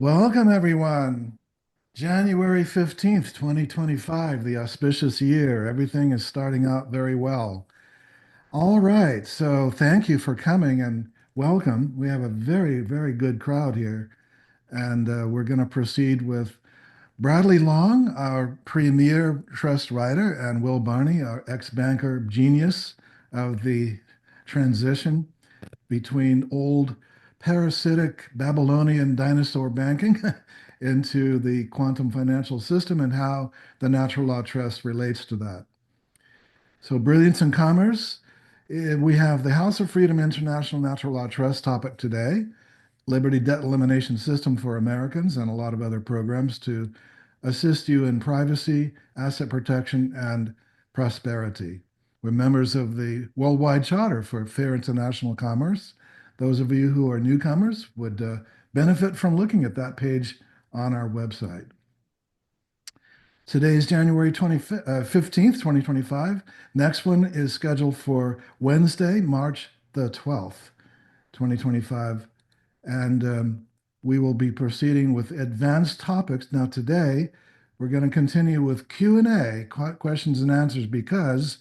Welcome, everyone. January 15th, 2025, the auspicious year. Everything is starting out very well. All right, so thank you for coming and welcome. We have a very, very good crowd here, and we're going to proceed with Bradley Long, our premier trust writer, and Will Barney, our ex-banker genius of the transition between old parasitic Babylonian dinosaur banking into the quantum financial system and how the natural law trust relates to that. So, brilliance in commerce. We have the House of Freedom International Natural Law Trust topic today, Liberty Debt Elimination System for Americans, and a lot of other programs to assist you in privacy, asset protection, and prosperity. We're members of the Worldwide Charter for Fair International Commerce. Those of you who are newcomers would benefit from looking at that page on our website. Today is January 15th, 2025. Next one is scheduled for Wednesday, March the 12th, 2025. And we will be proceeding with advanced topics. Now, today, we're going to continue with Q&A, questions and answers, because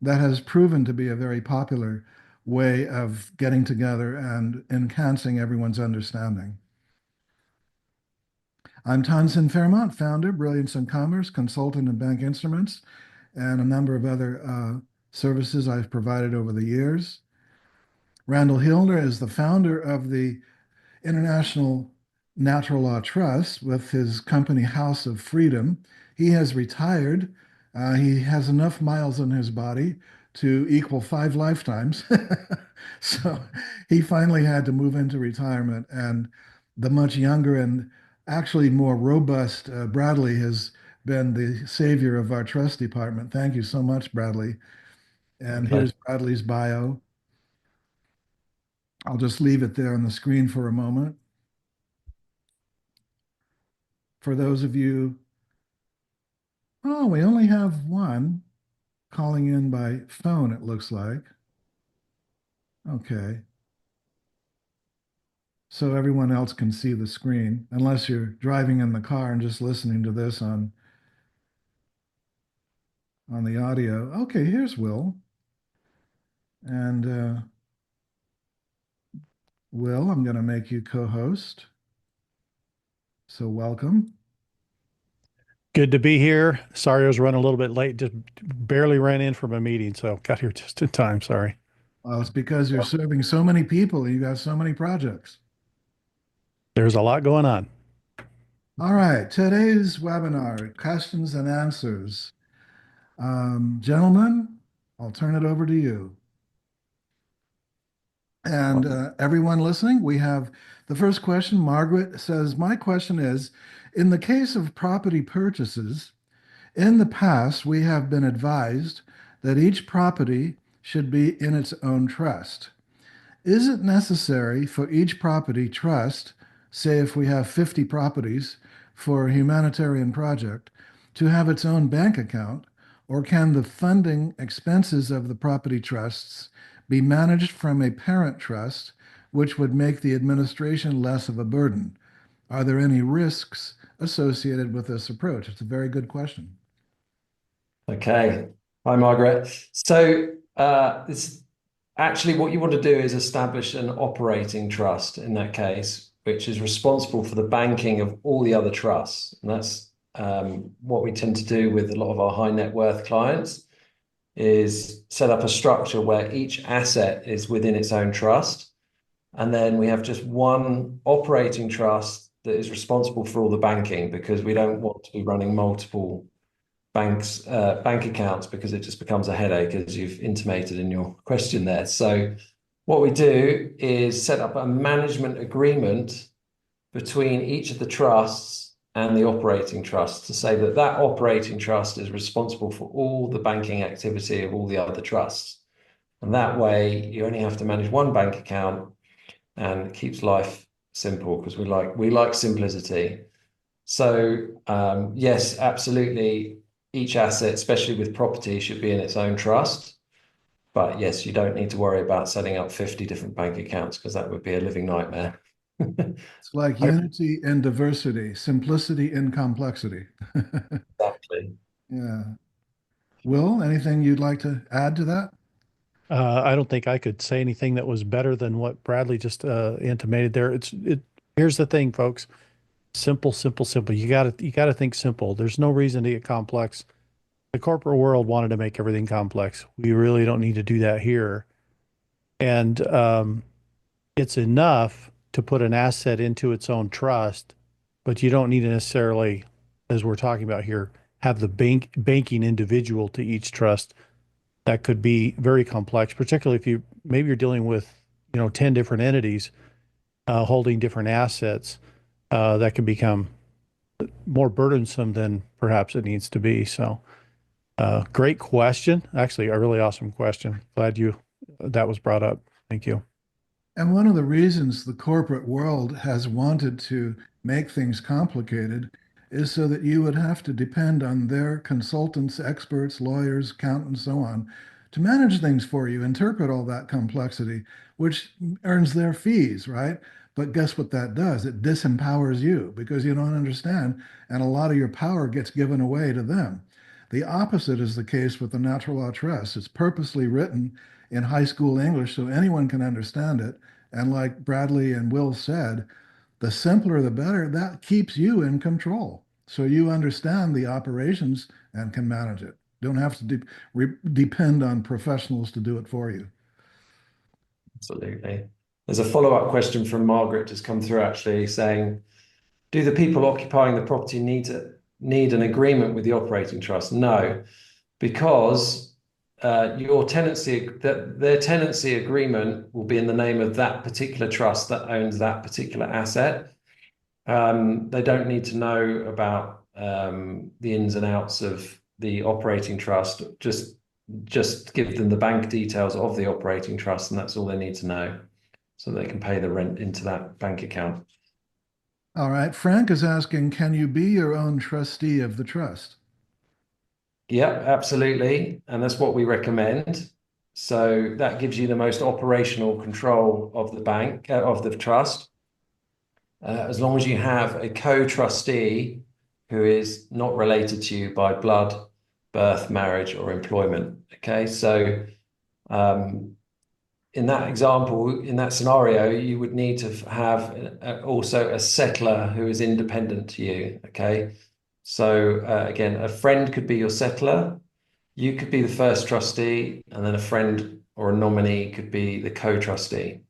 that has proven to be a very popular way of getting together and enhancing everyone's understanding. I'm Tonson Fairmont, founder, Brilliance in Commerce, consultant in bank instruments, and a number of other services I've provided over the years. Randall Hilner is the founder of the International Natural Law Trust with his company House of Freedom. He has retired. He has enough miles on his body to equal 5 lifetimes. So he finally had to move into retirement. And the much younger and actually more robust Bradley has been the savior of our trust department. Thank you so much, Bradley. And Okay. here's Bradley's bio. I'll just leave it there on the screen for a moment. For those of you, oh, we only have one calling in by phone, it looks like. Okay. So everyone else can see the screen, unless you're driving in the car and just listening to this on the audio. Okay, here's Will. And Will, I'm going to make you co-host. So welcome. Good to be here. Sorry I was running a little bit late. Just barely ran in from a meeting, so got here just in time. Sorry. Well, it's because you're serving so many people. You got so many projects. There's a lot going on. All right, today's webinar, questions and answers. Gentlemen, I'll turn it over to you. And everyone listening, we have the first question. Margaret says, my question is, in the case of property purchases, in the past, we have been advised that each property should be in its own trust. Is it necessary for each property trust, say if we have 50 properties for a humanitarian project, to have its own bank account, or can the funding expenses of the property trusts be managed from a parent trust, which would make the administration less of a burden? Are there any risks associated with this approach? It's a very good question. Okay. Hi, Margaret. It's actually what you want to do is establish an operating trust in that case, which is responsible for the banking of all the other trusts. And that's what we tend to do with a lot of our high net worth clients is set up a structure where each asset is within its own trust. And then we have just one operating trust that is responsible for all the banking because we don't want to be running multiple bank accounts because it just becomes a headache, as you've intimated in your question there. So what we do is set up a management agreement between each of the trusts and the operating trust to say that that operating trust is responsible for all the banking activity of all the other trusts. And that way you only have to manage one bank account and it keeps life simple because we like simplicity. So yes, absolutely. Each asset, especially with property, should be in its own trust. But yes, you don't need to worry about setting up 50 different bank accounts because that would be a living nightmare. It's like unity in diversity, simplicity in complexity. Exactly. Yeah. Will, anything you'd like to add to that? I don't think I could say anything that was better than what Bradley just intimated there. Here's the thing, folks. Simple, simple, simple. You gotta think simple. There's no reason to get complex. The corporate world wanted to make everything complex. We really don't need to do that here. And it's enough to put an asset into its own trust, but you don't need to necessarily, as we're talking about here, have the banking individual to each trust. That could be very complex, particularly if maybe you're dealing with, 10 different entities holding different assets. That can become more burdensome than perhaps it needs to be. So, great question. Actually, a really awesome question. Glad that was brought up. Thank you. And one of the reasons the corporate world has wanted to make things complicated is so that you would have to depend on their consultants, experts, lawyers, accountants, so on, to manage things for you, interpret all that complexity, which earns their fees, right? But guess what that does? It disempowers you because you don't understand, and a lot of your power gets given away to them. The opposite is the case with the natural law trust. It's purposely written in high school English so anyone can understand it. And like Bradley and Will said, the simpler the better. That keeps you in control. So you understand the operations and can manage it. Don't have to depend on professionals to do it for you. Absolutely. There's a follow-up question from Margaret just come through actually saying, do the people occupying the property need an agreement with the operating trust? No, because their tenancy agreement will be in the name of that particular trust that owns that particular asset. They don't need to know about the ins and outs of the operating trust. Just give them the bank details of the operating trust, and that's all they need to know, so they can pay the rent into that bank account. All right. Frank is asking, can you be your own trustee of the trust? Yep, absolutely. And that's what we recommend. So that gives you the most operational control of the bank, of the trust. As long as you have a co-trustee who is not related to you by blood, birth, marriage, or employment. Okay, so in that example, in that scenario, you would need to have also a settler who is independent to you. Okay, so again, a friend could be your settler. You could be the first trustee, and then a friend or a nominee could be the co-trustee.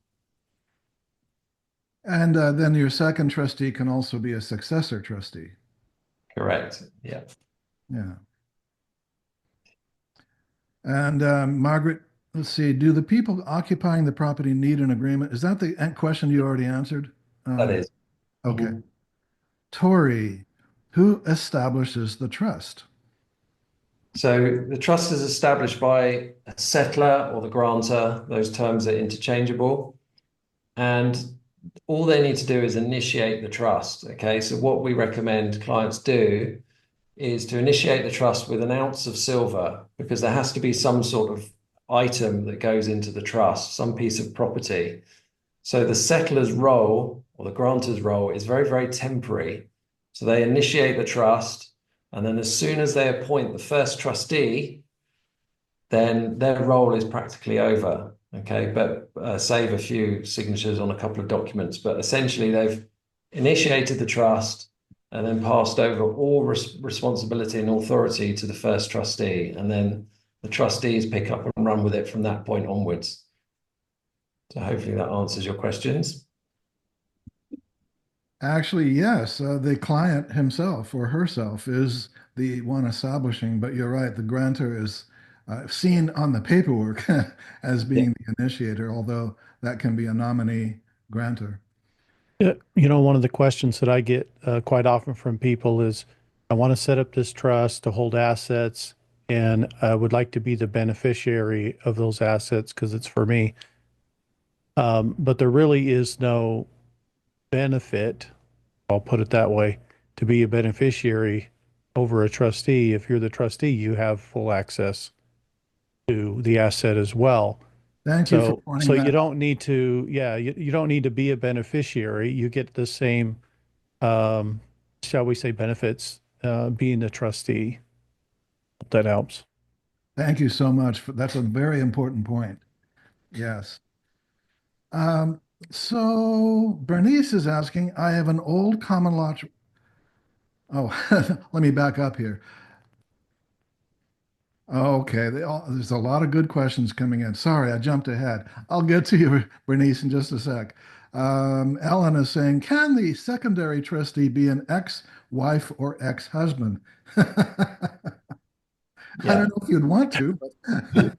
And then your second trustee can also be a successor trustee. Correct. Yeah. Yeah. And Margaret, let's see, do the people occupying the property need an agreement? Is that the question you already answered? That is. Okay. Mhm. Tori, who establishes the trust? So the trust is established by a settler or the grantor. Those terms are interchangeable. And all they need to do is initiate the trust. Okay. So what we recommend clients do is to initiate the trust with an ounce of silver, because there has to be some sort of item that goes into the trust, some piece of property. So the settler's role or the grantor's role is very, very temporary. So they initiate the trust, and then as soon as they appoint the first trustee, then their role is practically over. Okay, but save a few signatures on a couple of documents. But essentially, they've initiated the trust and then passed over all responsibility and authority to the first trustee, and then the trustees pick up and run with it from that point onwards. So hopefully that answers your questions. Actually, yes, the client himself or herself is the one establishing, but you're right, the grantor is seen on the paperwork as Yeah. being the initiator, although that can be a nominee grantor. Yeah, one of the questions that I get quite often from people is, I want to set up this trust to hold assets, and I would like to be the beneficiary of those assets because it's for me. But there really is no benefit, I'll put it that way, to be a beneficiary over a trustee. If you're the trustee, you have full access to the asset as well. Thank you for So pointing you that out. don't need to, yeah, you don't need to be a beneficiary. You get the same, um, shall we say, benefits, being a trustee. That helps. Thank you so much. That's a very important point. Yes. Um, so Bernice is asking, I have an old common law. Oh, let me back up here. Okay, there's a lot of good questions coming in. Sorry, I jumped ahead. I'll get to you, Bernice, in just a sec. Ellen is saying, can the secondary trustee be an ex-wife or ex-husband? I don't Yeah. know if you'd want to, but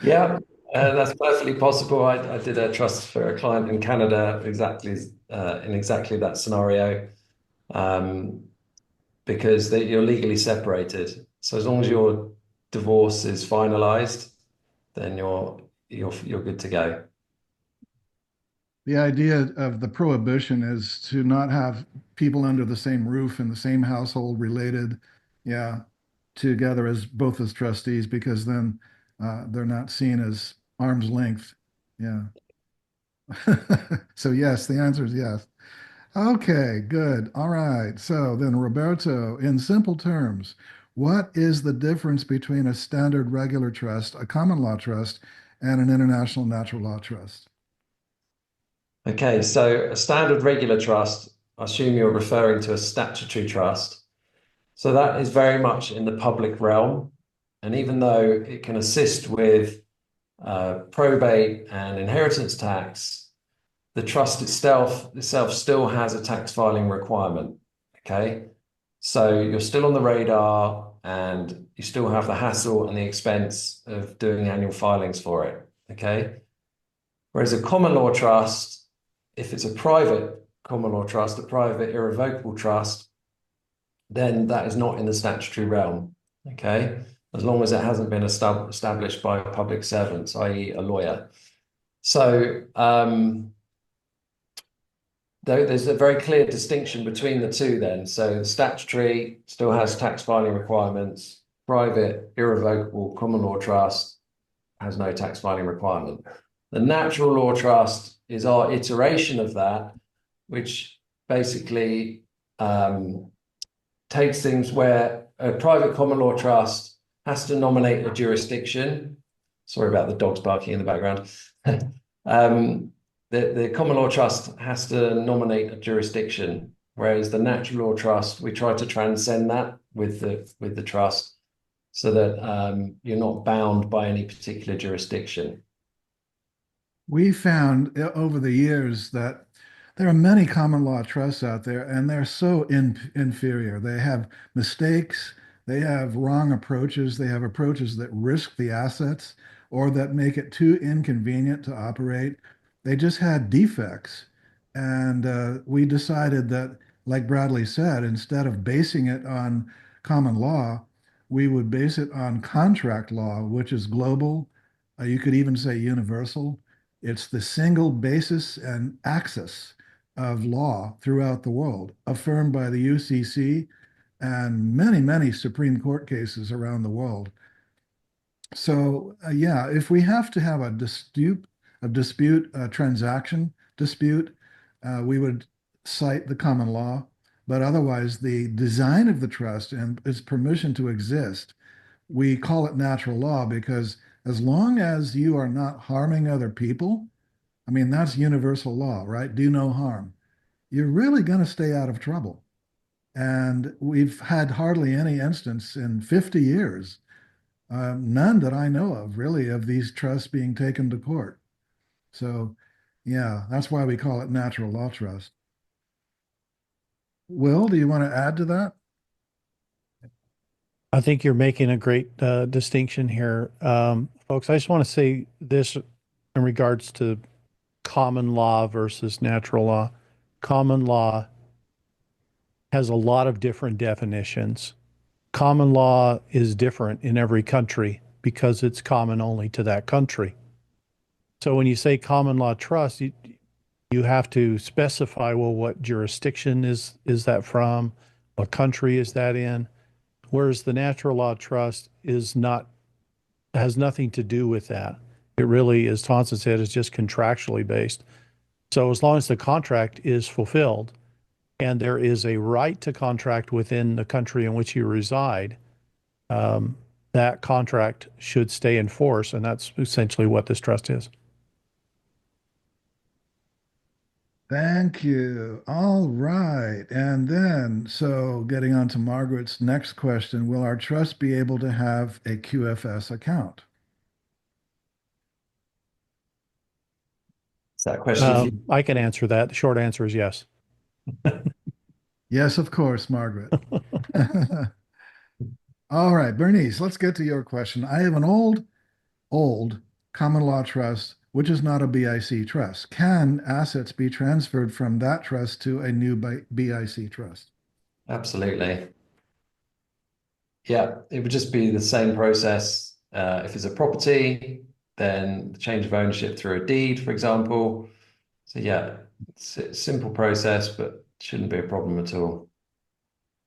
Yeah, that's perfectly possible. I did a trust for a client in Canada exactly in exactly that scenario, um, because you're legally separated. So as long as your divorce is finalized, then you're good to go. the idea of the prohibition is to not have people under the same roof in the same household related, yeah, together as both as trustees, because then they're not seen as arm's length. Yeah. So yes, the answer is yes. Okay, good. All right. So then, Roberto, in simple terms, what is the difference between a standard regular trust, a common law trust, and an international natural law trust? Okay, so a standard regular trust, I assume you're referring to a statutory trust. So that is very much in the public realm. And even though it can assist with probate and inheritance tax, the trust itself still has a tax filing requirement. Okay. So you're still on the radar and you still have the hassle and the expense of doing annual filings for it. Okay. Whereas a common law trust, if it's a private common law trust, a private irrevocable trust, then that is not in the statutory realm. Okay. As long as it hasn't been established by public servants, i.e., a lawyer. So there's a very clear distinction between the two then. So the statutory still has tax filing requirements, private, irrevocable common law trust has no tax filing requirement. The natural law trust is our iteration of that, which basically takes things where a private common law trust has to nominate a jurisdiction. Sorry about the dogs barking in the background. The common law trust has to nominate a jurisdiction, whereas the natural law trust, we try to transcend that with the trust so that you're not bound by any particular jurisdiction. We found over the years that there are many common law trusts out there, and they're so inferior. They have mistakes, they have wrong approaches, they have approaches that risk the assets or that make it too inconvenient to operate. They just had defects. And we decided that, like Bradley said, instead of basing it on common law, we would base it on contract law, which is global. You could even say universal. It's the single basis and axis of law throughout the world, affirmed by the UCC and many, many Supreme Court cases around the world. So, yeah, if we have to have a transaction dispute, we would cite the common law. But otherwise, the design of the trust and its permission to exist, we call it natural law because as long as you are not harming other people, I mean, that's universal law, right? Do no harm. You're really going to stay out of trouble. And we've had hardly any instance in 50 years, none that I know of, really, of these trusts being taken to court. So, yeah, that's why we call it natural law trust. Will, do you want to add to that? I think you're making a great distinction here. Folks, I just want to say this in regards to common law versus natural law. Common law has a lot of different definitions. Common law is different in every country because it's common only to that country. So when you say common law trust, you have to specify, well, what jurisdiction is that from? What country is that in? Whereas the natural law trust is not has nothing to do with that. It really, as Tonson said, is just contractually based. So as long as the contract is fulfilled and there is a right to contract within the country in which you reside, um, that contract should stay in force. And that's essentially what this trust is. Thank you. All right. And then, so getting on to Margaret's next question, will our trust be able to have a QFS account? Is that a question for you? I can answer that. The short answer is yes. Yes, of course, Margaret. All right, Bernice, let's get to your question. I have an old common law trust, which is not a BIC trust. Can assets be transferred from that trust to a new BIC trust? Absolutely. Yeah, it would just be the same process. If it's a property, then the change of ownership through a deed, for example. So yeah, it's a simple process, but shouldn't be a problem at all.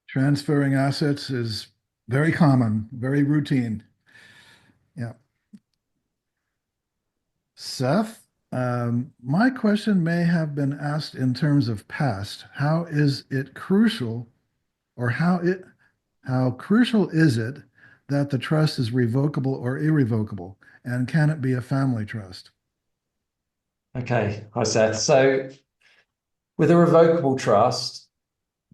Transferring assets is very common, very routine. Yeah. Seth, my question may have been asked in terms of past. How is it crucial, or how crucial is it that the trust is revocable or irrevocable? And can it be a family trust? Okay, hi Seth. So with a revocable trust,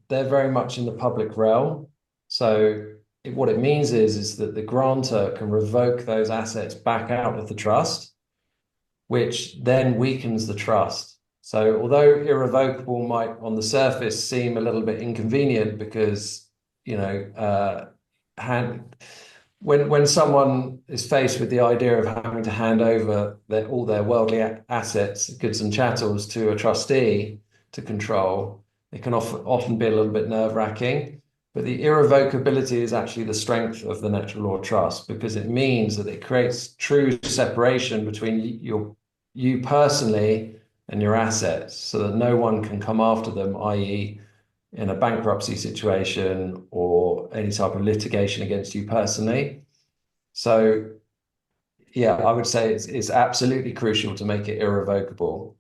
they're very much in the public realm. So what it means is that the grantor can revoke those assets back out of the trust, which then weakens the trust. So although irrevocable might on the surface seem a little bit inconvenient because, you know, when someone is faced with the idea of having to hand over all their worldly assets, goods and chattels to a trustee to control, it can often be a little bit nerve-wracking. But the irrevocability is actually the strength of the natural law trust because it means that it creates true separation between you personally and your assets so that no one can come after them, i.e., in a bankruptcy situation or any type of litigation against you personally. So, yeah, I would say it's absolutely crucial to make it irrevocable.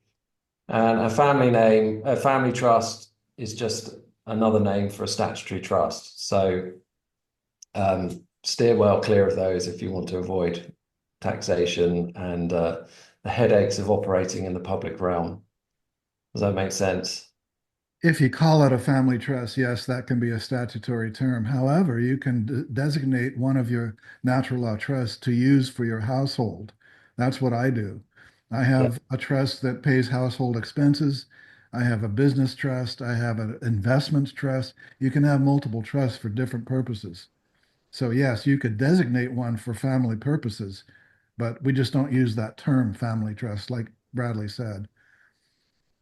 And a family trust is just another name for a statutory trust. So, steer well clear of those if you want to avoid taxation and the headaches of operating in the public realm. Does that make sense? If you call it a family trust, yes, that can be a statutory term. However, you can designate one of your natural law trusts to use for your household. That's what I do. I Yeah. have a trust that pays household expenses. I have a business trust. I have an investments trust. You can have multiple trusts for different purposes. So, yes, you could designate one for family purposes, but we just don't use that term family trust, like Bradley said.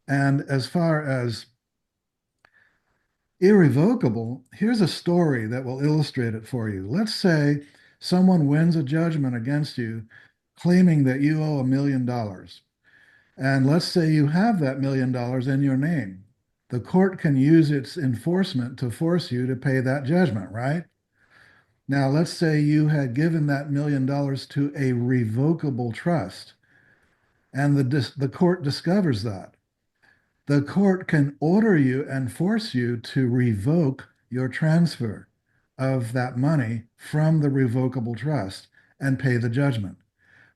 And as far as irrevocable, here's a story that will illustrate it for you. Let's say someone wins a judgment against you claiming that you owe $1 million. And let's say you have that $1 million in your name. The court can use its enforcement to force you to pay that judgment, right? Now, let's say you had given that $1 million to a revocable trust, and the court discovers that. The court can order you and force you to revoke your transfer of that money from the revocable trust and pay the judgment.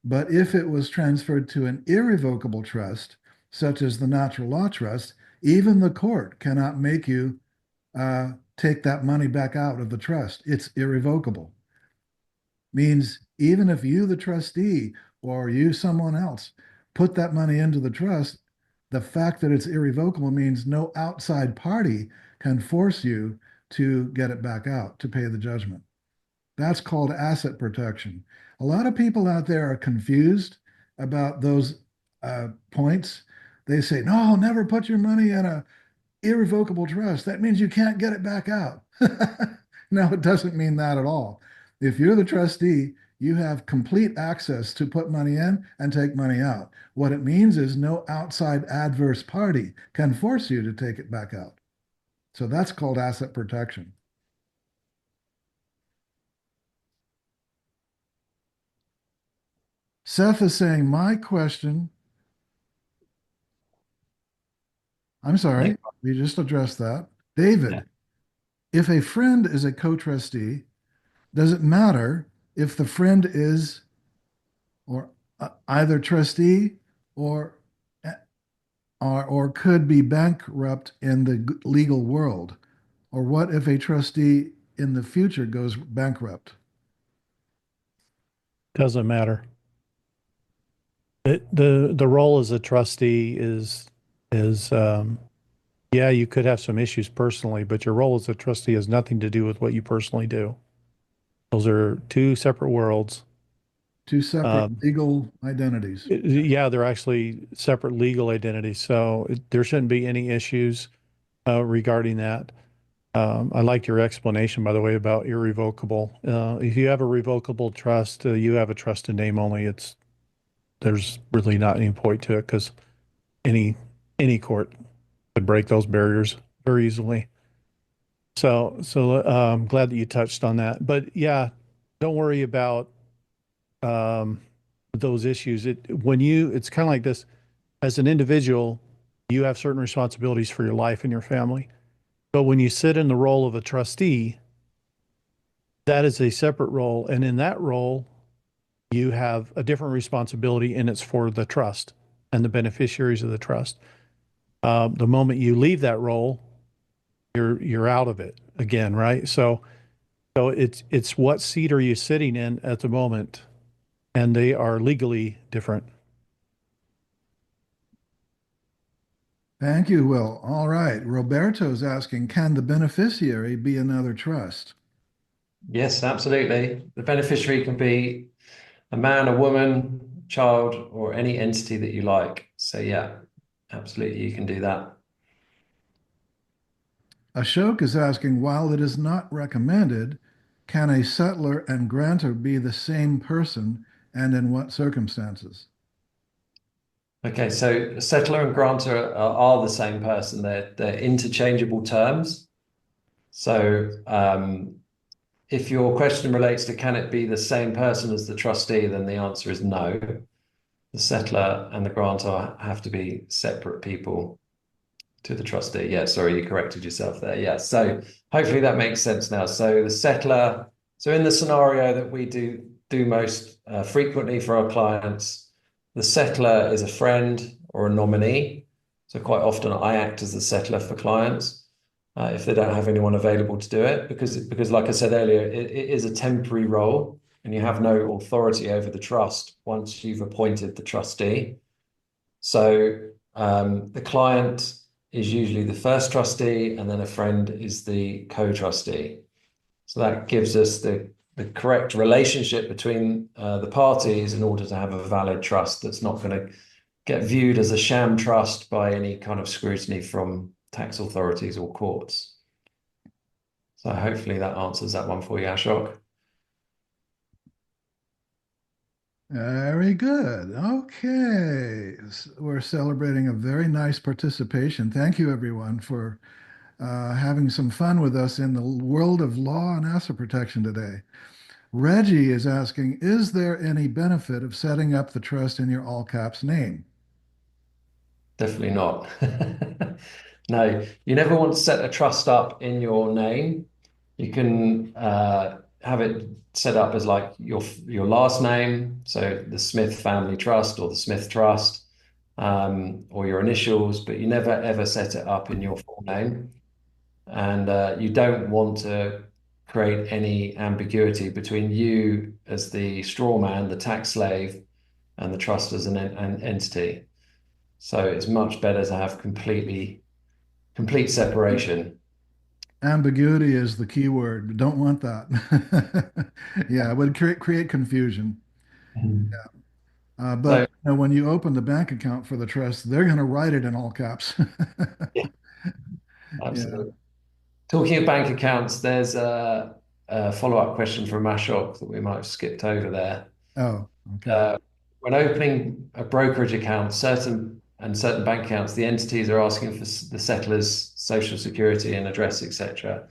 But if it was transferred to an irrevocable trust, such as the natural law trust, even the court cannot make you take that money back out of the trust. It's irrevocable. Means even if you, the trustee, or you, someone else, put that money into the trust, the fact that it's irrevocable means no outside party can force you to get it back out to pay the judgment. That's called asset protection. A lot of people out there are confused about those points. They say, no, never put your money in a irrevocable trust. That means you can't get it back out. No, it doesn't mean that at all. If you're the trustee, you have complete access to put money in and take money out. What it means is no outside adverse party can force you to take it back out. So that's called asset protection. Seth is saying, my question, I'm sorry, we just addressed that. Yeah. David, if a friend is a co-trustee, does it matter if the friend is or either trustee or or could be bankrupt in the legal world? Or what if a trustee in the future goes bankrupt? Doesn't matter. The role as a trustee is yeah, you could have some issues personally, but your role as a trustee has nothing to do with what you personally do. Those are two separate worlds. Two separate Um, legal identities. yeah, they're actually separate legal identities, so there shouldn't be any issues regarding that. I liked your explanation, by the way, about irrevocable. If you have a revocable trust, you have a trust in name only. There's really not any point to it because any any court could break those barriers very easily. So I'm glad that you touched on that. But yeah, don't worry about um, those issues. It's kind of like this. As an individual, you have certain responsibilities for your life and your family. But when you sit in the role of a trustee, that is a separate role. And in that role, you have a different responsibility, and it's for the trust and the beneficiaries of the trust. The moment you leave that role, you're out of it again, right? So it's what seat are you sitting in at the moment, and they are legally different. Thank you, Will. All right. Roberto's asking, can the beneficiary be another trust? Yes, absolutely. The beneficiary can be a man, a woman, child, or any entity that you like. So yeah, absolutely, you can do that. Ashok is asking, while it is not recommended, can a settler and grantor be the same person and in what circumstances? Okay, so settler and grantor are the same person. They're interchangeable terms. So if your question relates to can it be the same person as the trustee, then the answer is no. The settler and the grantor have to be separate people to the trustee. Yeah, sorry, you corrected yourself there. Yeah, so hopefully that makes sense now. So the settler, so in the scenario that we do most frequently for our clients, the settler is a friend or a nominee. So quite often I act as the settler for clients if they don't have anyone available to do it, because like I said earlier, it is a temporary role and you have no authority over the trust once you've appointed the trustee. So the client is usually the first trustee, and then a friend is the co-trustee. So that gives us the correct relationship between the parties in order to have a valid trust that's not going to get viewed as a sham trust by any kind of scrutiny from tax authorities or courts. So hopefully that answers that one for you, Ashok. Very good. Okay. We're celebrating a very nice participation. Thank you, everyone, for having some fun with us in the world of law and asset protection today. Reggie is asking, is there any benefit of setting up the trust in your all caps name? Definitely not. No, you never want to set a trust up in your name. You can have it set up as like your last name, so the Smith Family Trust or the Smith Trust, or your initials, but you never ever set it up in your full name. And you don't want to create any ambiguity between you as the straw man, the tax slave, and the trust as an entity. So it's much better to have complete separation. Ambiguity is the key word. Don't want that. Yeah, it would create confusion. Mhm. But So when you open the bank account for the trust, they're going to write it in all caps. yeah, Yeah. absolutely. Talking of bank accounts, there's a follow-up question from Ashok that we might have skipped over there. Oh, okay. Uh, when opening a brokerage account, certain bank accounts, the entities are asking for the settler's social security and address, etc.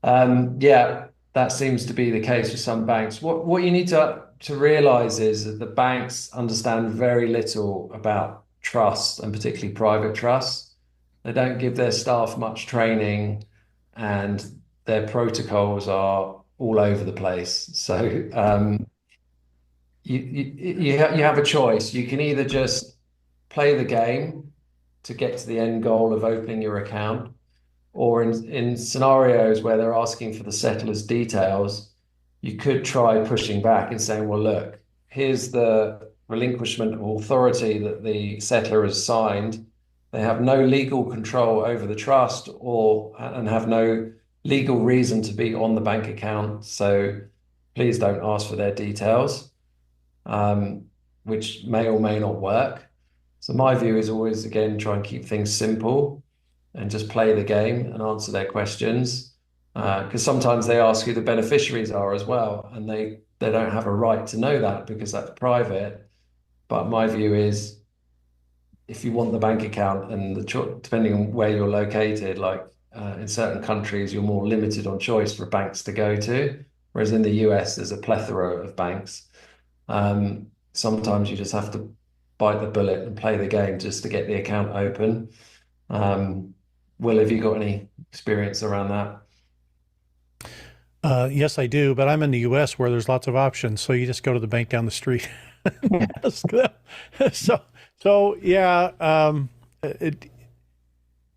Yeah, that seems to be the case with some banks. What you need to to realize is that the banks understand very little about trust and particularly private trust. They don't give their staff much training and their protocols are all over the place. So you have a choice. You can either just play the game to get to the end goal of opening your account, or in scenarios where they're asking for the settler's details, you could try pushing back and saying, well, look, here's the relinquishment of authority that the settler has signed. They have no legal control over the trust and have no legal reason to be on the bank account. So please don't ask for their details, which may or may not work. So my view is always, again, try and keep things simple and just play the game and answer their questions. Because sometimes they ask who the beneficiaries are as well, and they don't have a right to know that because that's private. But my view is, if you want the bank account and depending on where you're located, like in certain countries, you're more limited on choice for banks to go to, whereas in the US, there's a plethora of banks. Sometimes you just have to bite the bullet and play the game just to get the account open. Will, have you got any experience around that? Yes, I do, but I'm in the U.S. where there's lots of options. So you just go to the bank down the street. Ask them. So yeah, it,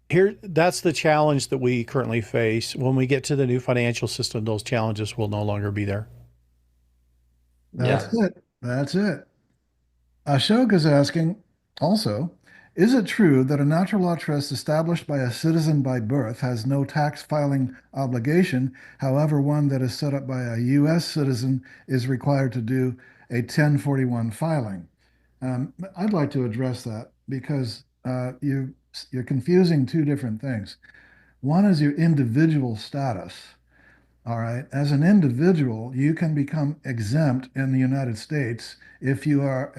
here that's the challenge that we currently face. When we get to the new financial system, those challenges will no longer be there. That's Yeah. it. That's it. Ashok is asking also, is it true that a natural law trust established by a citizen by birth has no tax filing obligation? However, one that is set up by a U.S. citizen is required to do a 1041 filing. I'd like to address that because you're confusing two different things. One is your individual status. All right. As an individual, you can become exempt in the United States if you are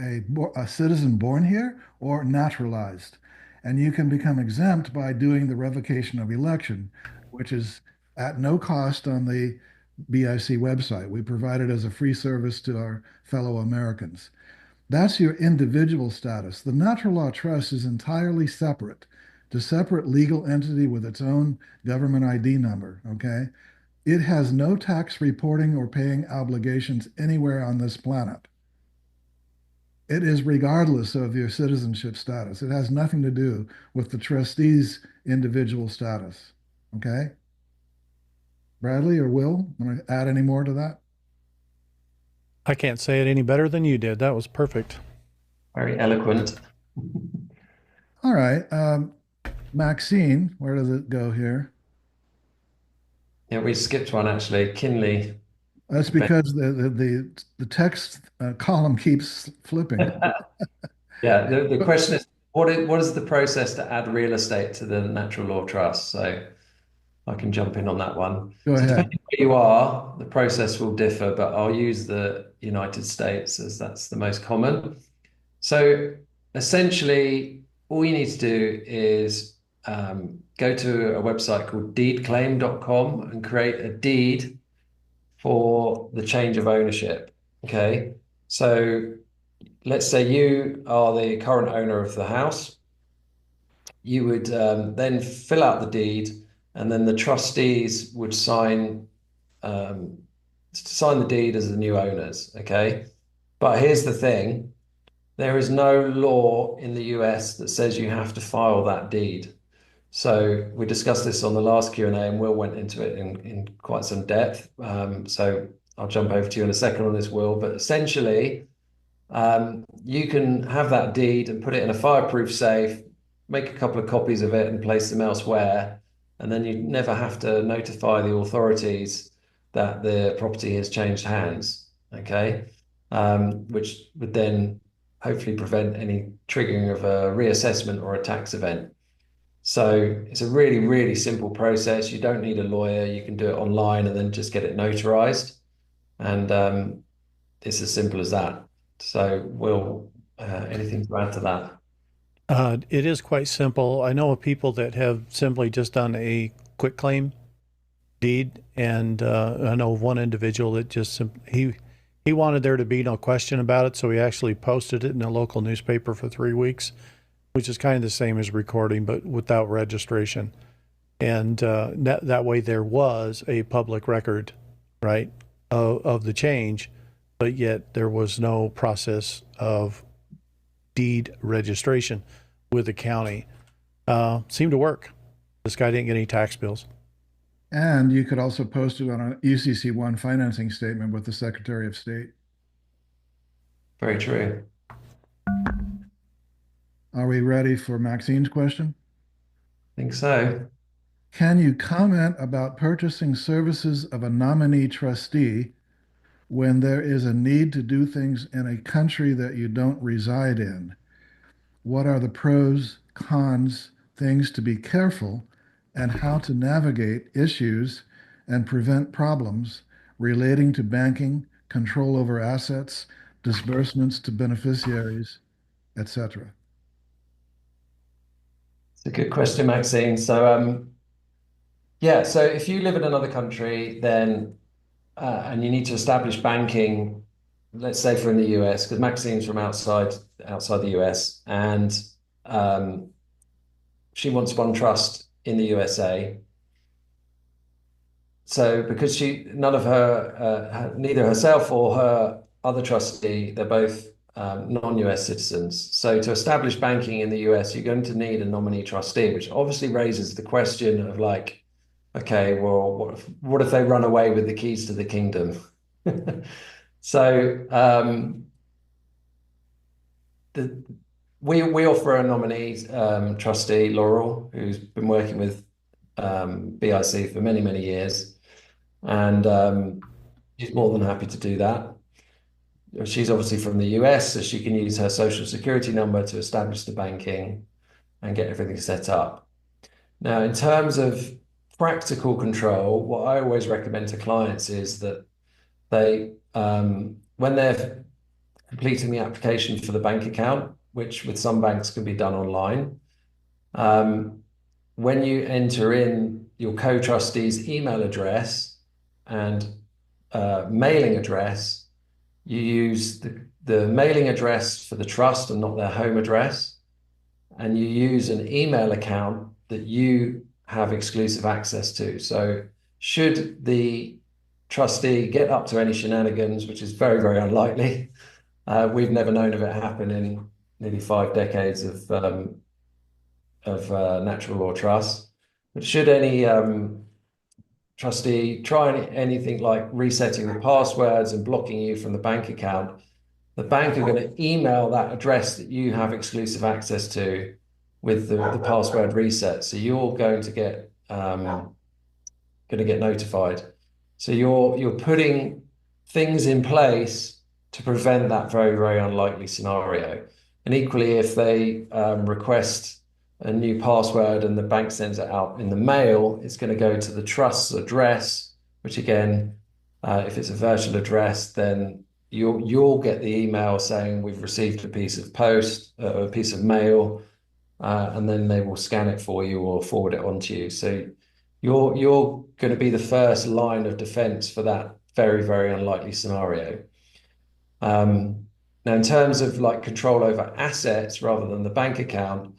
a citizen born here or naturalized. And you can become exempt by doing the revocation of election, which is at no cost on the BIC website. We provide it as a free service to our fellow Americans. That's your individual status. The natural law trust is entirely separate, a separate legal entity with its own government ID number. Okay. It has no tax reporting or paying obligations anywhere on this planet. It is regardless of your citizenship status. It has nothing to do with the trustee's individual status. Okay? Bradley or Will, want to add any more to that? I can't say it any better than you did. That was perfect. Very eloquent. All right. Maxine, where does it go here? Yeah, we skipped one actually. Kinley. That's because the text column keeps flipping. Yeah, the question is, what is the process to add real estate to the natural law trust? So I can jump in on that one. Go So ahead. depending where you are, the process will differ, but I'll use the United States as that's the most common. So essentially, all you need to do is go to a website called deedclaim.com and create a deed for the change of ownership. Okay. So let's say you are the current owner of the house. You would then fill out the deed, and then the trustees would sign the deed as the new owners. Okay. But here's the thing. There is no law in the US that says you have to file that deed. So we discussed this on the last Q&A and Will went into it in quite some depth. So I'll jump over to you in a second on this, Will. But essentially, you can have that deed and put it in a fireproof safe, make a couple of copies of it and place them elsewhere. And then you never have to notify the authorities that the property has changed hands. Okay. Which would then hopefully prevent any triggering of a reassessment or a tax event. So it's a really, really simple process. You don't need a lawyer. You can do it online and then just get it notarized. And it's as simple as that. So, Will, anything to add to that? It is quite simple. I know of people that have simply just done a quick claim deed, and I know of one individual that just He wanted there to be no question about it, so he actually posted it in a local newspaper for 3 weeks, which is kind of the same as recording, but without registration. And that way there was a public record, right, of the change, but yet there was no process of deed registration with the county. Seemed to work. This guy didn't get any tax bills. And you could also post it on a UCC1 financing statement with the Secretary of State. Very true. Are we ready for Maxine's question? I think so. Can you comment about purchasing services of a nominee trustee when there is a need to do things in a country that you don't reside in? What are the pros, cons, things to be careful, and how to navigate issues and prevent problems relating to banking, control over assets, disbursements to beneficiaries, etc.? It's a good question, Maxine. So, yeah, so if you live in another country, then and you need to establish banking, let's say for in the US, because Maxine's from outside the US, and um, she wants one trust in the USA. So because none of her, neither herself or her other trustee, they're both non-US citizens. So to establish banking in the US, you're going to need a nominee trustee, which obviously raises the question of like, okay, well, what if they run away with the keys to the kingdom? So we offer a nominee trustee, Laurel, who's been working with BIC for many, many years. And she's more than happy to do that. She's obviously from the US, so she can use her social security number to establish the banking and get everything set up. Now, in terms of practical control, what I always recommend to clients is that they, when they're completing the application for the bank account, which with some banks can be done online, when you enter in your co-trustee's email address and mailing address, you use the mailing address for the trust and not their home address. And you use an email account that you have exclusive access to. So should the trustee get up to any shenanigans, which is very, very unlikely, we've never known of it happen in nearly 5 decades of natural law trusts. But should any trustee try anything like resetting the passwords and blocking you from the bank account, the bank are going to email that address that you have exclusive access to with the password reset. So you're going to get notified. So you're putting things in place to prevent that very, very unlikely scenario. And equally, if they request a new password and the bank sends it out in the mail, it's going to go to the trust's address, which again, if it's a virtual address, then you'll get the email saying we've received a piece of post, a piece of mail, and then they will scan it for you or forward it on to you. So you're going to be the first line of defense for that very, very unlikely scenario. Now, in terms of like control over assets rather than the bank account,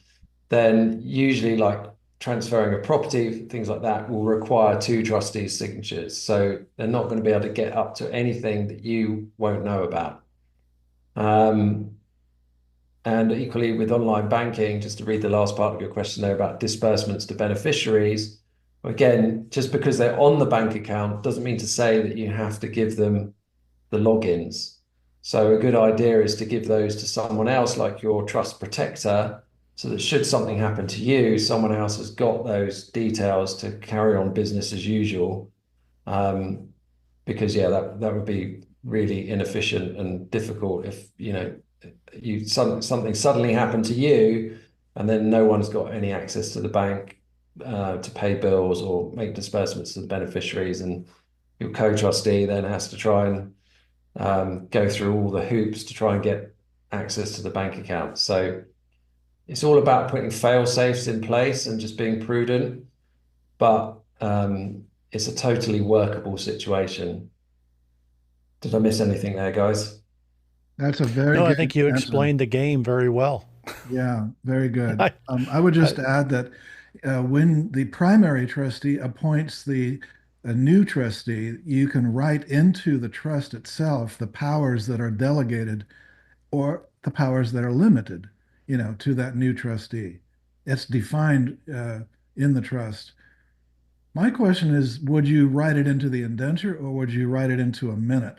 then usually like transferring a property, things like that will require 2 trustees' signatures. So they're not going to be able to get up to anything that you won't know about. And equally with online banking, just to read the last part of your question there about disbursements to beneficiaries, again, just because they're on the bank account doesn't mean to say that you have to give them the logins. So a good idea is to give those to someone else, like your trust protector, so that should something happen to you, someone else has got those details to carry on business as usual. Because yeah, that would be really inefficient and difficult if something suddenly happened to you, and then no one's got any access to the bank to pay bills or make disbursements to the beneficiaries, and your co-trustee then has to try and go through all the hoops to try and get access to the bank account. So it's all about putting fail safes in place and just being prudent, but it's a totally workable situation. Did I miss anything there, guys? That's a very No, I good think you answer. explained the game very well. Yeah, very good. I, I would I, just add that when the primary trustee appoints a new trustee, you can write into the trust itself the powers that are delegated or the powers that are limited, to that new trustee. It's defined in the trust. My question is, would you write it into the indenture or would you write it into a minute?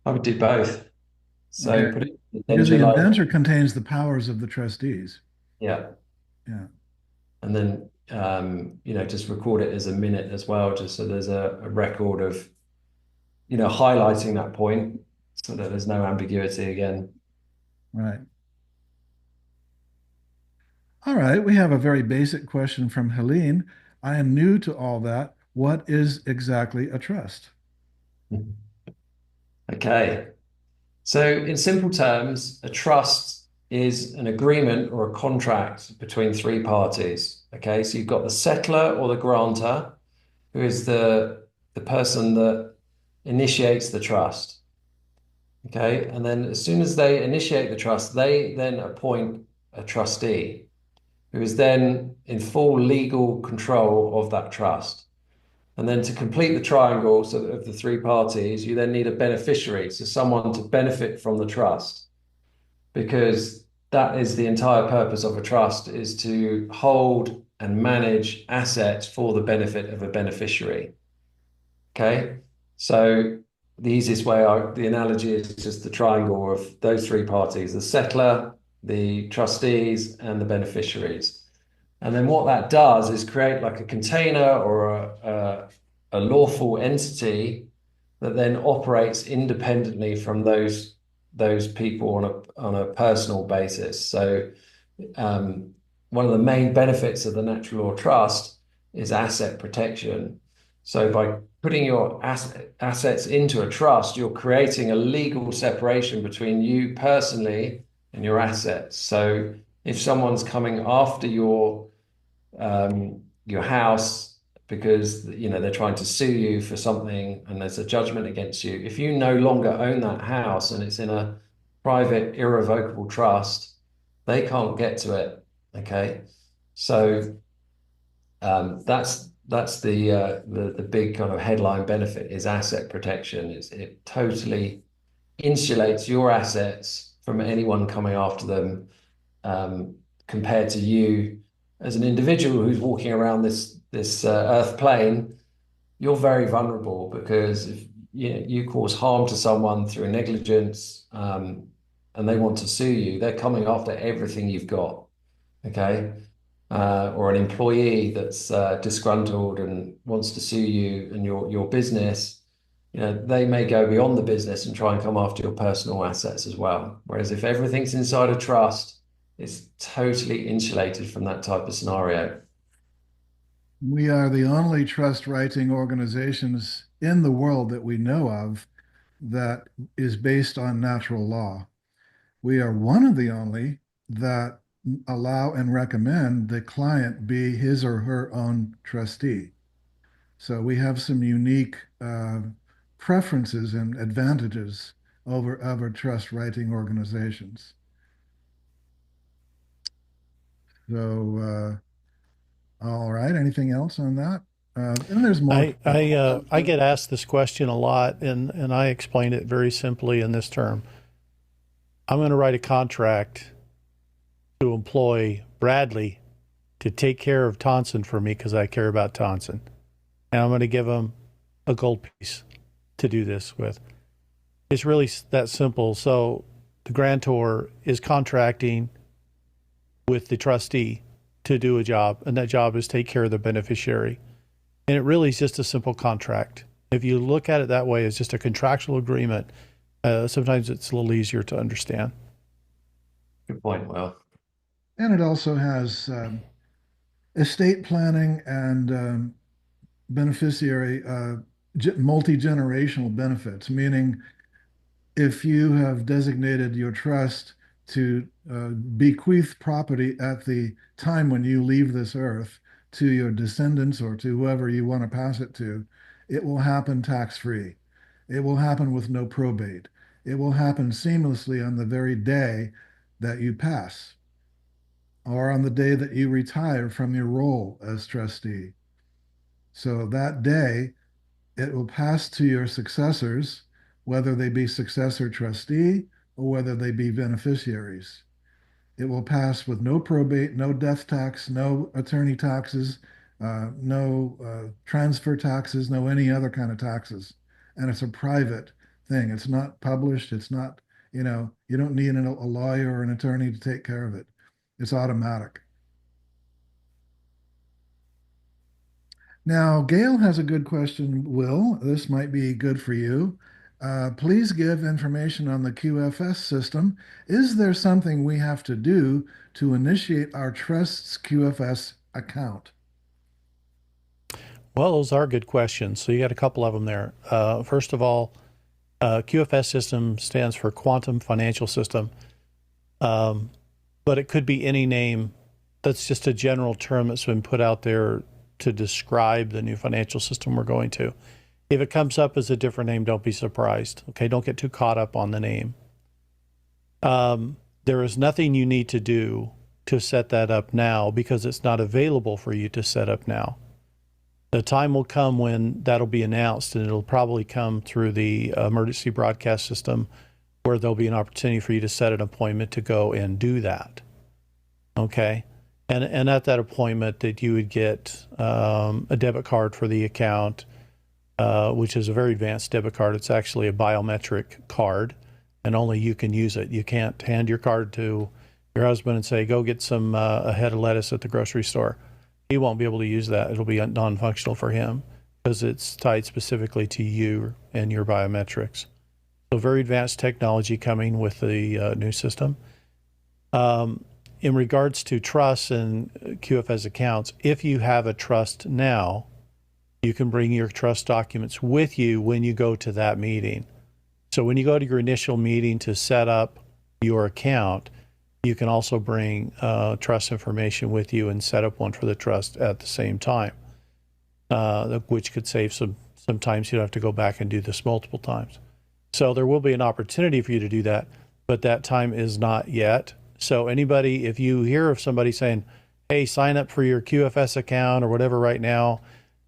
I would do both. So Okay. put it in the Because the indenture like, indenture contains the powers of the trustees. yeah. Yeah. And then, just record it as a minute as well, just so there's a record of, highlighting that point so that there's no ambiguity again. Right. All right. We have a very basic question from Helene. I am new to all that. What is exactly a trust? Okay. So, in simple terms, a trust is an agreement or a contract between three parties. Okay. So, you've got the settler or the grantor, who is the person that initiates the trust. Okay. And then, as soon as they initiate the trust, they then appoint a trustee who is then in full legal control of that trust. And then to complete the triangle so of the three parties, you then need a beneficiary, so someone to benefit from the trust, because that is the entire purpose of a trust, is to hold and manage assets for the benefit of a beneficiary. Okay. So the easiest way, the analogy is just the triangle of those three parties, the settler, the trustees, and the beneficiaries. And then what that does is create like a container or a lawful entity that then operates independently from those people on a personal basis. So one of the main benefits of the natural law trust is asset protection. So by putting your assets into a trust, you're creating a legal separation between you personally and your assets. So if someone's coming after your house because they're trying to sue you for something and there's a judgment against you, if you no longer own that house and it's in a private irrevocable trust, they can't get to it. Okay, so that's the big kind of headline benefit is asset protection. It totally insulates your assets from anyone coming after them, um, compared to you as an individual who's walking around this earth plane. You're very vulnerable because if you cause harm to someone through negligence, and they want to sue you, they're coming after everything you've got. Okay. Or an employee that's disgruntled and wants to sue you and your business, they may go beyond the business and try and come after your personal assets as well. Whereas if everything's inside a trust, it's totally insulated from that type of scenario. We are the only trust writing organizations in the world that we know of that is based on natural law. We are one of the only that allow and recommend the client be his or her own trustee. So we have some unique preferences and advantages over other trust writing organizations. So, all right, anything else on that? And there's more. I get asked this question a lot, and I explain it very simply in this term. I'm going to write a contract to employ Bradley to take care of Tonson for me because I care about Tonson. And I'm going to give him a gold piece to do this with. It's really that simple. So the grantor is contracting with the trustee to do a job, and that job is take care of the beneficiary. And it really is just a simple contract. If you look at it that way, it's just a contractual agreement. Sometimes it's a little easier to understand. Good point. Well, And it also has estate planning and beneficiary multi-generational benefits, meaning if you have designated your trust to bequeath property at the time when you leave this earth to your descendants or to whoever you want to pass it to, it will happen tax-free. It will happen with no probate. It will happen seamlessly on the very day that you pass or on the day that you retire from your role as trustee. So that day, it will pass to your successors, whether they be successor trustee or whether they be beneficiaries. It will pass with no probate, no death tax, no attorney taxes, no transfer taxes, no any other kind of taxes. And it's a private thing. It's not published. It's not, you don't need a lawyer or an attorney to take care of it. It's automatic. Now, Gail has a good question, Will. This might be good for you. Please give information on the QFS system. Is there something we have to do to initiate our trust's QFS account? Well, those are good questions. So you got a couple of them there. First of all, QFS system stands for Quantum Financial System, but it could be any name. That's just a general term that's been put out there to describe the new financial system we're going to. If it comes up as a different name, don't be surprised. Okay, don't get too caught up on the name. There is nothing you need to do to set that up now because it's not available for you to set up now. The time will come when that'll be announced, and it'll probably come through the emergency broadcast system where there'll be an opportunity for you to set an appointment to go and do that. Okay? And at that appointment that you would get a debit card for the account, which is a very advanced debit card. It's actually a biometric card, and only you can use it. You can't hand your card to your husband and say, go get a head of lettuce at the grocery store. He won't be able to use that. It'll be non-functional for him because it's tied specifically to you and your biometrics. So very advanced technology coming with the new system. In regards to trusts and QFS accounts, if you have a trust now, you can bring your trust documents with you when you go to that meeting. So when you go to your initial meeting to set up your account, you can also bring trust information with you and set up one for the trust at the same time, which could save sometimes you don't have to go back and do this multiple times. So there will be an opportunity for you to do that, but that time is not yet. So anybody, if you hear of somebody saying, hey, sign up for your QFS account or whatever right now,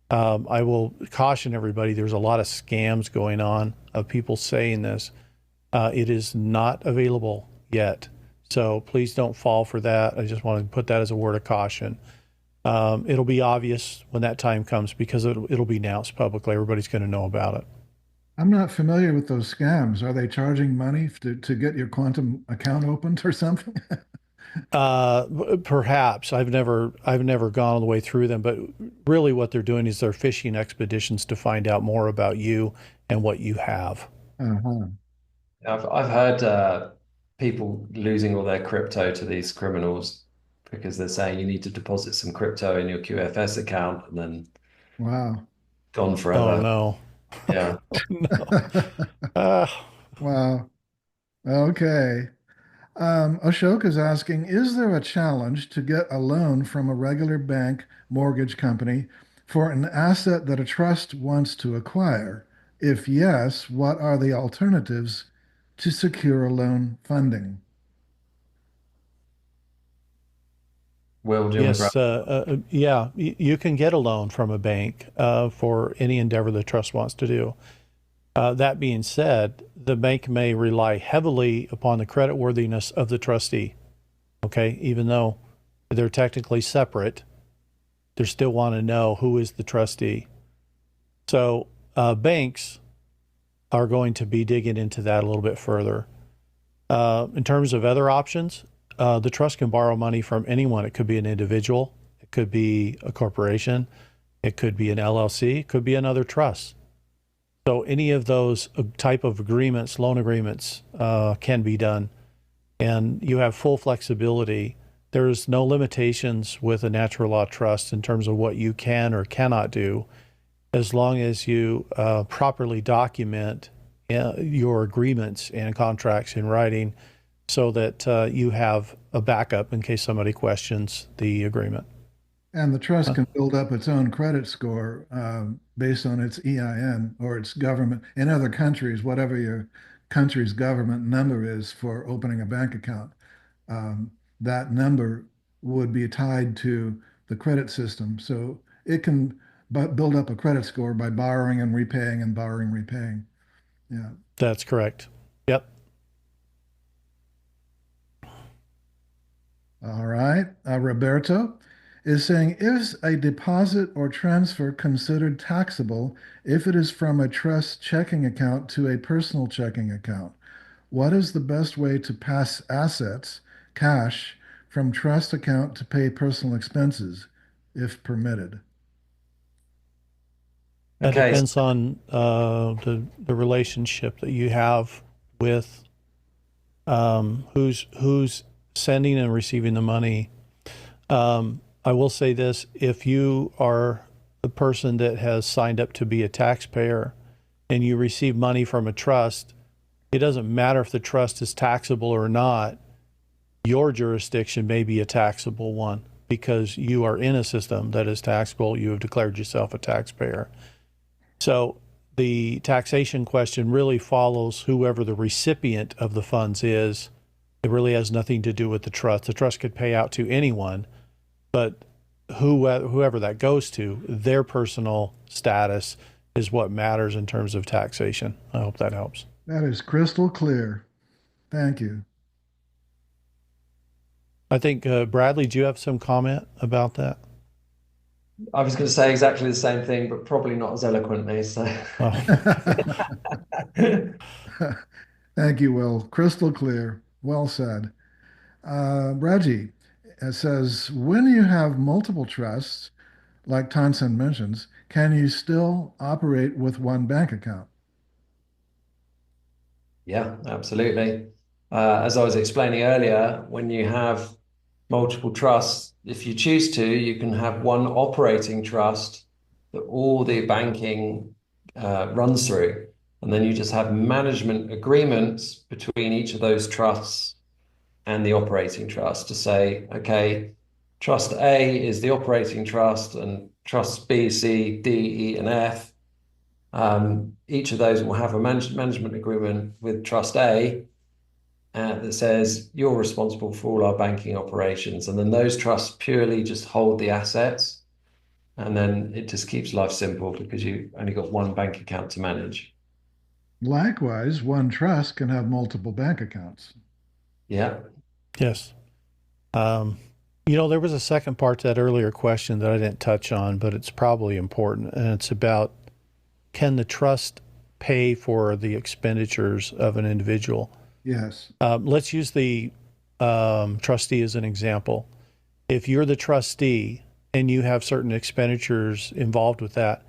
I will caution everybody, there's a lot of scams going on of people saying this. It is not available yet. So please don't fall for that. I just want to put that as a word of caution. It'll be obvious when that time comes because it'll be announced publicly. Everybody's going to know about it. I'm not familiar with those scams. Are they charging money to get your quantum account opened or something? Perhaps I've never gone all the way through them, but really what they're doing is they're fishing expeditions to find out more about you and what you have. Uh-huh. I've heard people losing all their crypto to these criminals because they're saying you need to deposit some crypto in your QFS account and then Wow. gone forever. Oh no. Yeah. No. Wow. Okay. Ashok is asking, is there a challenge to get a loan from a regular bank mortgage company for an asset that a trust wants to acquire? If yes, what are the alternatives to secure loan funding? Will, do you want to Yes, yeah, you can get a loan from a bank for any endeavor the trust wants to do. That being said, the bank may rely heavily upon the creditworthiness of the trustee. Okay, even though they're technically separate, they still want to know who is the trustee. So banks are going to be digging into that a little bit further. In terms of other options, the trust can borrow money from anyone. It could be an individual, it could be a corporation, it could be an LLC, it could be another trust. So any of those type of agreements, loan agreements, can be done, and you have full flexibility. There's no limitations with a natural law trust in terms of what you can or cannot do, as long as you properly document your agreements and contracts in writing so that you have a backup in case somebody questions the agreement. And the trust can build up its own credit score based on its EIN or its government. In other countries, whatever your country's government number is for opening a bank account, um, that number would be tied to the credit system. So it can build up a credit score by borrowing and repaying and borrowing, repaying. Yeah. That's correct. Yep. All right. Roberto is saying, is a deposit or transfer considered taxable if it is from a trust checking account to a personal checking account? What is the best way to pass assets, cash, from trust account to pay personal expenses, if permitted? That Okay. depends on the relationship that you have with who's sending and receiving the money. I will say this: if you are the person that has signed up to be a taxpayer and you receive money from a trust, it doesn't matter if the trust is taxable or not. Your jurisdiction may be a taxable one because you are in a system that is taxable. You have declared yourself a taxpayer. So the taxation question really follows whoever the recipient of the funds is. It really has nothing to do with the trust. The trust could pay out to anyone, but whoever that goes to, their personal status is what matters in terms of taxation. I hope that helps. That is crystal clear. Thank you. I think, Bradley, do you have some comment about that? I was going to say exactly the same thing, but probably not as eloquently. So, Thank you, Will. Crystal clear. Well said. Reggie says, when you have multiple trusts, like Tonson mentions, can you still operate with one bank account? yeah, absolutely. As I was explaining earlier, when you have multiple trusts, if you choose to, you can have one operating trust that all the banking runs through. And then you just have management agreements between each of those trusts and the operating trust to say, okay, trust A is the operating trust and trust B, C, D, E, and F. Each of those will have a management agreement with trust A that says you're responsible for all our banking operations. And then those trusts purely just hold the assets. And then it just keeps life simple because you only got one bank account to manage. Likewise, one trust can have multiple bank accounts. Yeah. Yes. There was a second part to that earlier question that I didn't touch on, but it's probably important. And it's about, can the trust pay for the expenditures of an individual? Yes. Let's use the trustee as an example. If you're the trustee and you have certain expenditures involved with that,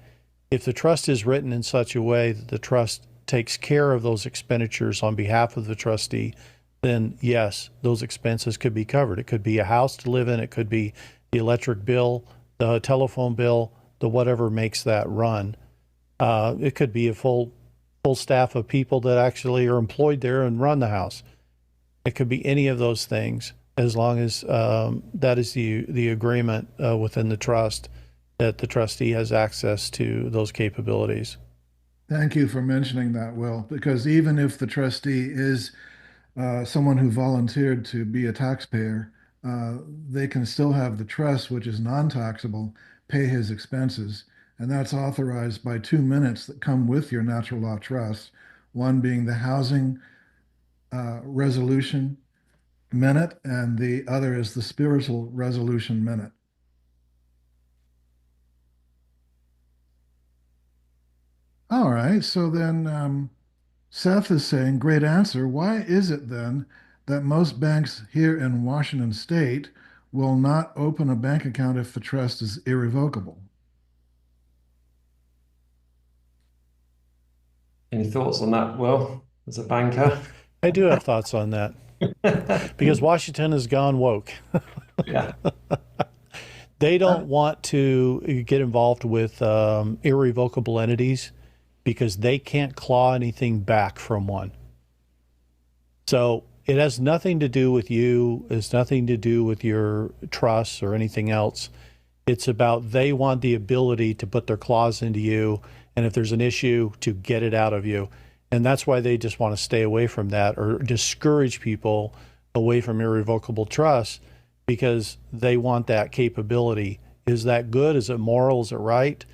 if the trust is written in such a way that the trust takes care of those expenditures on behalf of the trustee, then yes, those expenses could be covered. It could be a house to live in. It could be the electric bill, the telephone bill, the whatever makes that run. It could be a full staff of people that actually are employed there and run the house. It could be any of those things, as long as that is the agreement within the trust that the trustee has access to those capabilities. Thank you for mentioning that, Will, because even if the trustee is someone who volunteered to be a taxpayer, they can still have the trust, which is non-taxable, pay his expenses. And that's authorized by 2 minutes that come with your natural law trust, one being the housing resolution minute, and the other is the spiritual resolution minute. All right, so then Seth is saying, great answer. Why is it then that most banks here in Washington State will not open a bank account if the trust is irrevocable? Any thoughts on that, Will, as a banker? I do have thoughts on that because Washington has gone woke. Yeah. They don't want to get involved with irrevocable entities because they can't claw anything back from one. So it has nothing to do with you. It's nothing to do with your trusts or anything else. It's about they want the ability to put their claws into you, and if there's an issue, to get it out of you. And that's why they just want to stay away from that or discourage people away from irrevocable trust, because they want that capability. Is that good? Is it moral? Is it right?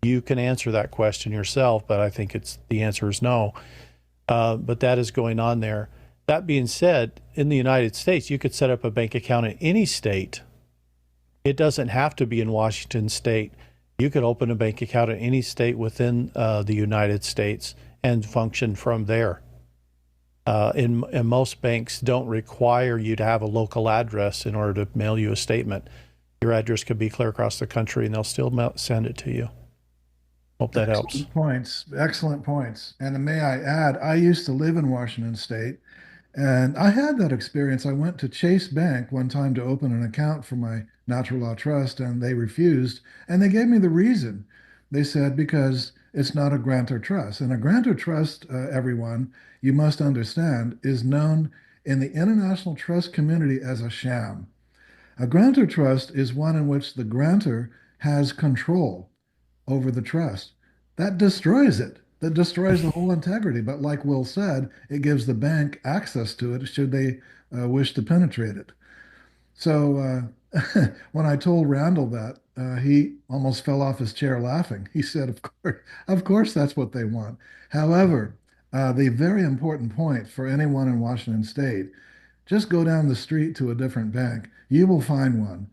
You can answer that question yourself, but I think the answer is no. But that is going on there. That being said, in the United States, you could set up a bank account in any state. It doesn't have to be in Washington State. You could open a bank account in any state within the United States and function from there. And most banks don't require you to have a local address in order to mail you a statement. Your address could be clear across the country, and they'll still send it to you. Hope that helps. Excellent points. Excellent points. And may I add, I used to live in Washington State, and I had that experience. I went to Chase Bank one time to open an account for my natural law trust, and they refused. And they gave me the reason. They said, because it's not a grantor trust. And a grantor trust, everyone, you must understand, is known in the international trust community as a sham. A grantor trust is one in which the grantor has control over the trust. That destroys it. That destroys the whole integrity. But like Will said, it gives the bank access to it should they wish to penetrate it. So when I told Randall that, he almost fell off his chair laughing. He said, of course, that's what they want." However, the very important point for anyone in Washington State, just go down the street to a different bank. You will find one,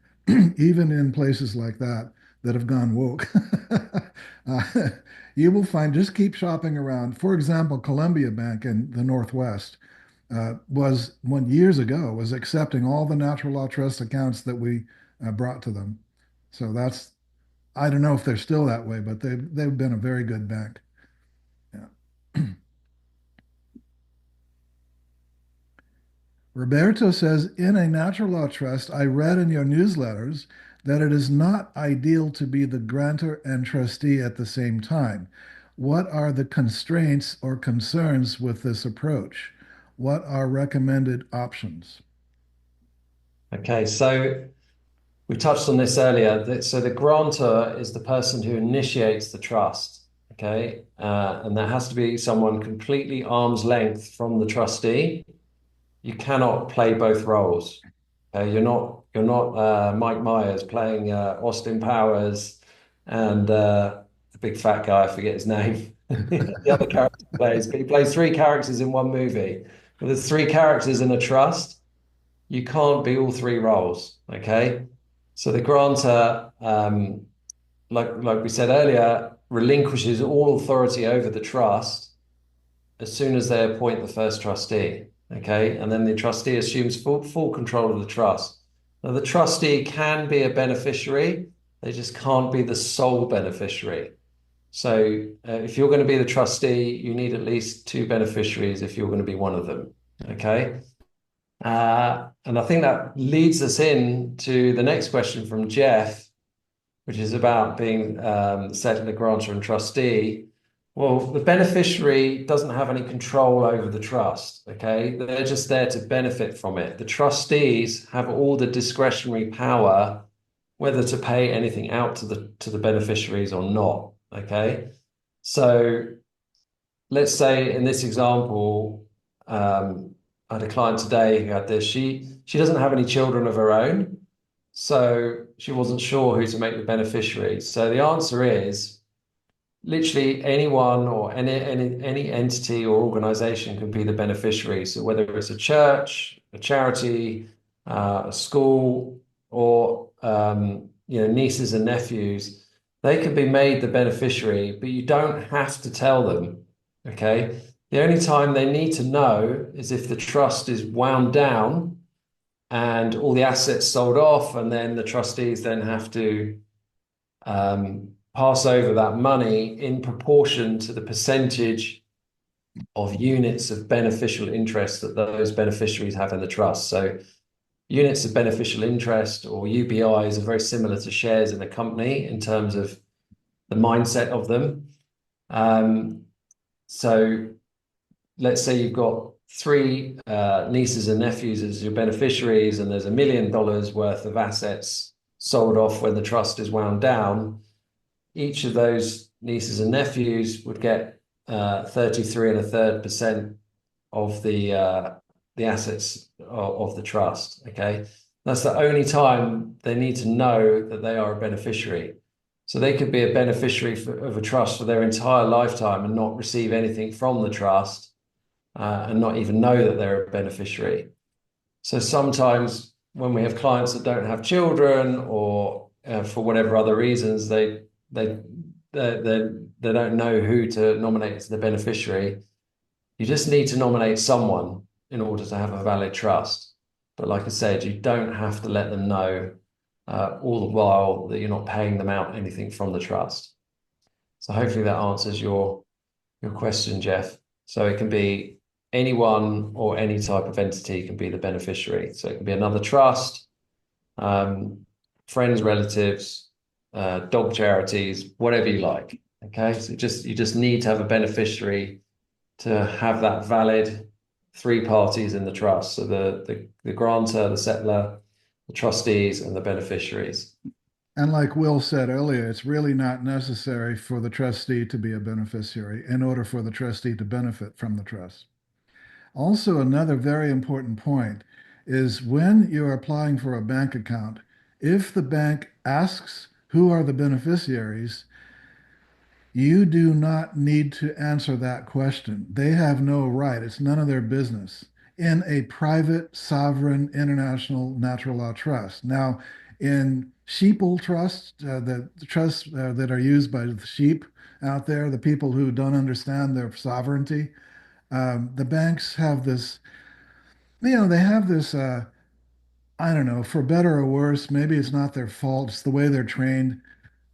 even in places like that have gone woke. You will find, just keep shopping around. For example, Columbia Bank in the Northwest was, one years ago, was accepting all the natural law trust accounts that we brought to them. So that's, I don't know if they're still that way, but they've been a very good bank. Yeah. Roberto says, in a natural law trust, I read in your newsletters that it is not ideal to be the grantor and trustee at the same time. What are the constraints or concerns with this approach? What are recommended options? Okay, so we touched on this earlier. So the grantor is the person who initiates the trust. Okay, and there has to be someone completely arm's length from the trustee. You cannot play both roles. You're not Mike Myers playing Austin Powers and the big fat guy. I forget his name. The other character plays, but he plays three characters in one movie. But there's three characters in a trust. You can't be all three roles. Okay, so the grantor, like we said earlier, relinquishes all authority over the trust as soon as they appoint the first trustee. Okay, and then the trustee assumes full control of the trust. Now, the trustee can be a beneficiary, they just can't be the sole beneficiary. So, if you're going to be the trustee, you need at least two beneficiaries if you're going to be one of them. Okay, and I think that leads us in to the next question from Jeff, which is about being setting the grantor and trustee. Well, the beneficiary doesn't have any control over the trust, okay? They're just there to benefit from it. The trustees have all the discretionary power whether to pay anything out to the beneficiaries or not, okay? So let's say in this example, I had a client today who had this. She doesn't have any children of her own, so she wasn't sure who to make the beneficiary. So the answer is, literally anyone or any entity or organization can be the beneficiary. So whether it's a church, a charity, a school, or nieces and nephews, they can be made the beneficiary, but you don't have to tell them. Okay. The only time they need to know is if the trust is wound down and all the assets sold off, and then the trustees then have to pass over that money in proportion to the percentage of units of beneficial interest that those beneficiaries have in the trust. So units of beneficial interest, or UBIs, are very similar to shares in a company in terms of the mindset of them. So let's say you've got three nieces and nephews as your beneficiaries, and there's $1 million worth of assets sold off when the trust is wound down, each of those nieces and nephews would get 33 1/3% of the assets of the trust. Okay, that's the only time they need to know that they are a beneficiary. So they could be a beneficiary of a trust for their entire lifetime and not receive anything from the trust, and not even know that they're a beneficiary. So sometimes when we have clients that don't have children, or for whatever other reasons they they don't know who to nominate as the beneficiary, you just need to nominate someone in order to have a valid trust. But like I said, you don't have to let them know all the while that you're not paying them out anything from the trust. So hopefully that answers your question, Jeff. So it can be anyone or any type of entity can be the beneficiary. So it can be another trust, friends, relatives, dog charities, whatever you like. Okay, so you just need to have a beneficiary to have that valid three parties in the trust. So the grantor, the settlor, the trustees, and the beneficiaries. And like Will said earlier, it's really not necessary for the trustee to be a beneficiary in order for the trustee to benefit from the trust. Also, another very important point is when you're applying for a bank account, if the bank asks who are the beneficiaries, you do not need to answer that question. They have no right. It's none of their business in a private, sovereign, international natural law trust. Now, in sheeple trusts, the trusts that are used by the sheep out there, the people who don't understand their sovereignty, the banks have this, they have this, I don't know, for better or worse, maybe it's not their fault, it's the way they're trained.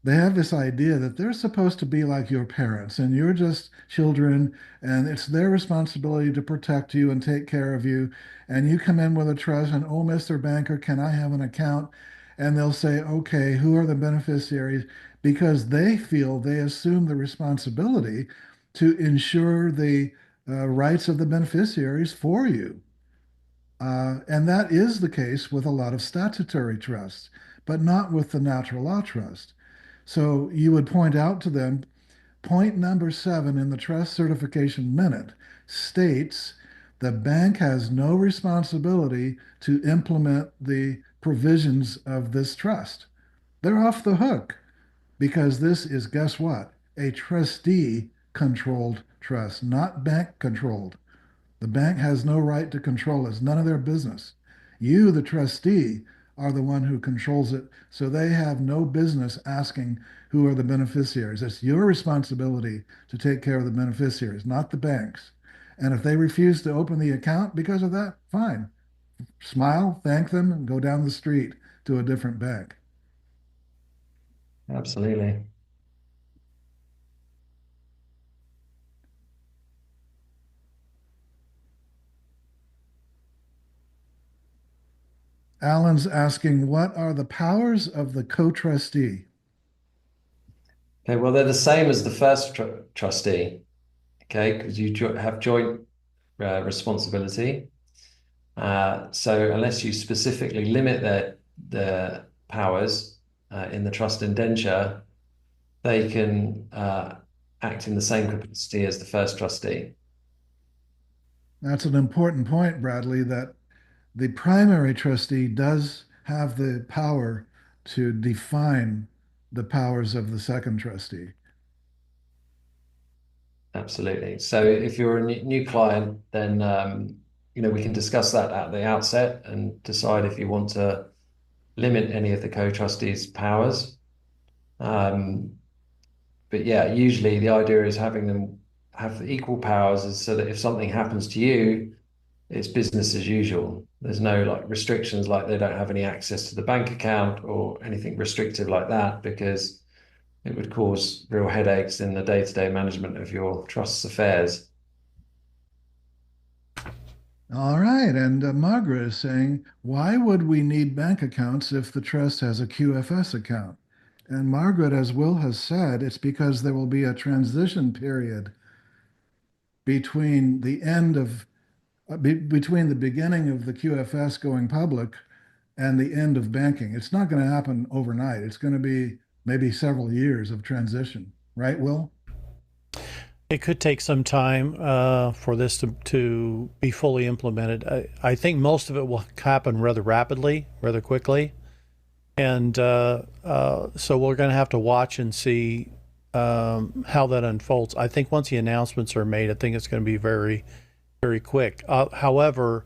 They have this idea that they're supposed to be like your parents and you're just children, and it's their responsibility to protect you and take care of you. And you come in with a trust and, oh, Mr. Banker, can I have an account? And they'll say, okay, who are the beneficiaries? Because they feel they assume the responsibility to ensure the rights of the beneficiaries for you. And that is the case with a lot of statutory trusts, but not with the natural law trust. So you would point out to them, point number 7 in the trust certification minute states the bank has no responsibility to implement the provisions of this trust. They're off the hook because this is, guess what? A trustee controlled trust, not bank controlled. The bank has no right to control it. It's none of their business. You, the trustee, are the one who controls it. So they have no business asking who are the beneficiaries. It's your responsibility to take care of the beneficiaries, not the banks. And if they refuse to open the account because of that, fine. Smile, thank them, and go down the street to a different bank. Absolutely. Alan's asking, what are the powers of the co-trustee? Okay, well, they're the same as the first trustee. Okay, because you have joint responsibility. So unless you specifically limit their powers in the trust indenture, they can act in the same capacity as the first trustee. That's an important point, Bradley, that the primary trustee does have the power to define the powers of the second trustee. Absolutely. So if you're a new client, then we can discuss that at the outset and decide if you want to limit any of the co-trustees' powers. But yeah, usually the idea is having them have equal powers, is so that if something happens to you, it's business as usual. There's no like restrictions, like they don't have any access to the bank account or anything restrictive like that, because it would cause real headaches in the day-to-day management of your trust's affairs. All right. And Margaret is saying, why would we need bank accounts if the trust has a QFS account? And Margaret, as Will has said, it's because there will be a transition period between the end of between the beginning of the QFS going public and the end of banking. It's not going to happen overnight. It's going to be maybe several years of transition, right, Will? It could take some time for this to be fully implemented. I think most of it will happen rather rapidly, rather quickly. And so we're going to have to watch and see how that unfolds. I think once the announcements are made, I think it's going to be very, very quick. However,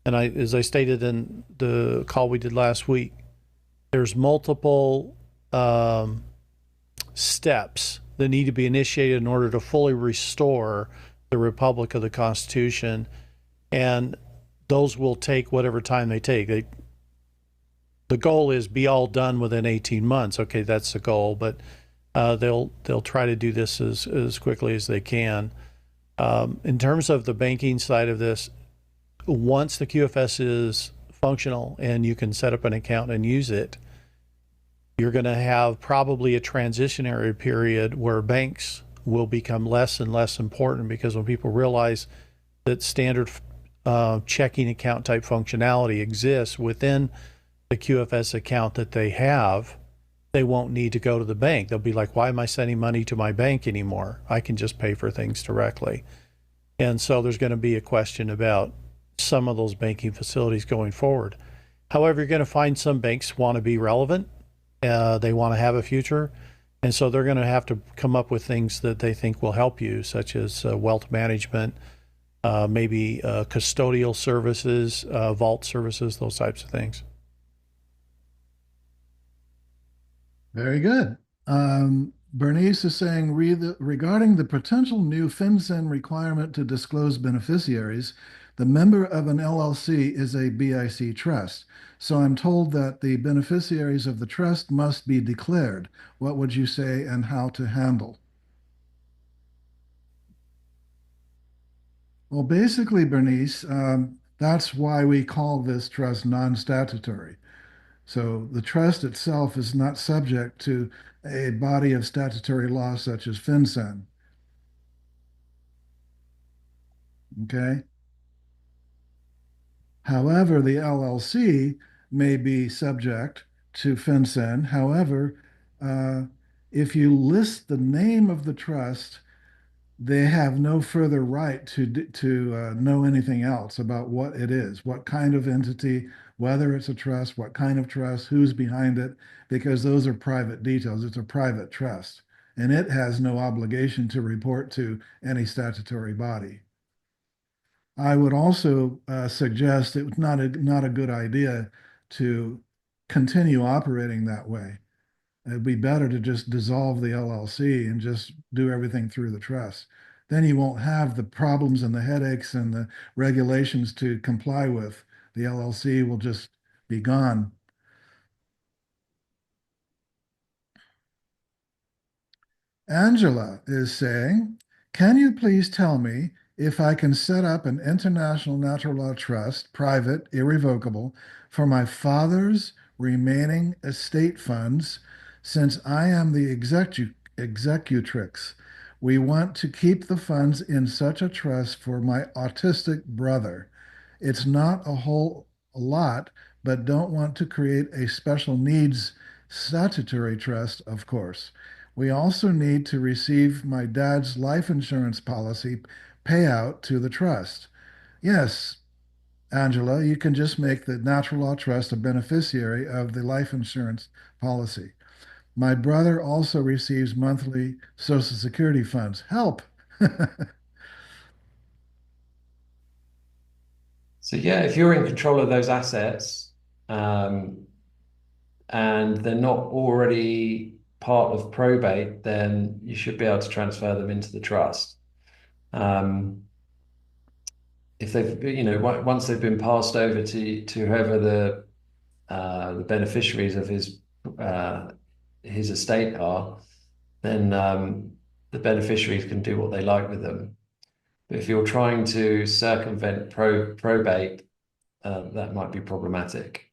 and as I stated in the call we did last week, there's multiple steps that need to be initiated in order to fully restore the Republic of the Constitution, and those will take whatever time they take. The goal is be all done within 18 months. Okay, that's the goal, but they'll try to do this as quickly as they can. In terms of the banking side of this, once the QFS is functional and you can set up an account and use it, you're going to have probably a transitionary period where banks will become less and less important, because when people realize that standard checking account type functionality exists within the QFS account that they have, they won't need to go to the bank. They'll be like, why am I sending money to my bank anymore? I can just pay for things directly. And so there's going to be a question about some of those banking facilities going forward. However, you're going to find some banks want to be relevant. They want to have a future. And so they're going to have to come up with things that they think will help you, such as wealth management, maybe custodial services, vault services, those types of things. Very good. Bernice is saying, regarding the potential new FinCEN requirement to disclose beneficiaries, the member of an LLC is a BIC trust. So I'm told that the beneficiaries of the trust must be declared. What would you say and how to handle? Well, basically, Bernice, that's why we call this trust non-statutory. So the trust itself is not subject to a body of statutory law such as FinCEN. Okay. However, the LLC may be subject to FinCEN. However, uh, if you list the name of the trust, they have no further right to know anything else about what it is, what kind of entity, whether it's a trust, what kind of trust, who's behind it, because those are private details. It's a private trust, and it has no obligation to report to any statutory body. I would also suggest it's not a good idea to continue operating that way. It'd be better to just dissolve the LLC and just do everything through the trust. Then you won't have the problems and the headaches and the regulations to comply with. The LLC will just be gone. Angela is saying, can you please tell me if I can set up an international natural law trust, private, irrevocable, for my father's remaining estate funds, since I am the executrix? We want to keep the funds in such a trust for my autistic brother. It's not a whole lot, but don't want to create a special needs statutory trust, of course. We also need to receive my dad's life insurance policy payout to the trust. Yes, Angela, you can just make the natural law trust a beneficiary of the life insurance policy. My brother also receives monthly Social Security funds. Help! So yeah, if you're in control of those assets, and they're not already part of probate, then you should be able to transfer them into the trust. If they've, once they've been passed over to whoever the beneficiaries of his estate are, then the beneficiaries can do what they like with them. But if you're trying to circumvent probate, that might be problematic.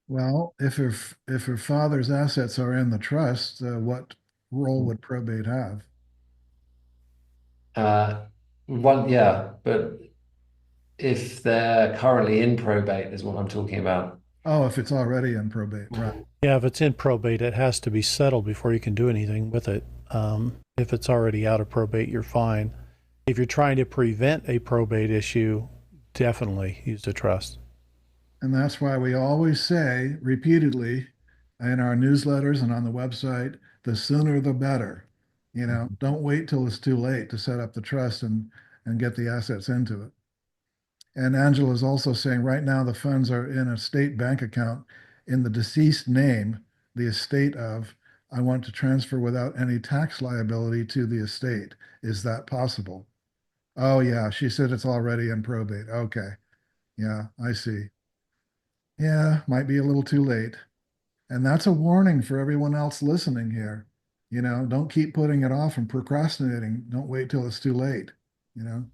Well, if her father's assets are in the trust, what role would probate have? Uh, yeah, but if they're currently in probate, is what I'm talking about. Oh, if it's already in probate, right. Yeah, if it's in probate, it has to be settled before you can do anything with it. If it's already out of probate, you're fine. If you're trying to prevent a probate issue, definitely use a trust. And that's why we always say repeatedly in our newsletters and on the website, the sooner the better. Don't wait till it's too late to set up the trust and get the assets into it. And Angela is also saying right now the funds are in a state bank account in the deceased name, the estate of. I want to transfer without any tax liability to the estate. Is that possible? Oh, yeah. She said it's already in probate. Okay. Yeah, I see. Yeah, might be a little too late. And that's a warning for everyone else listening here. Don't keep putting it off and procrastinating. Don't wait till it's too late. You know,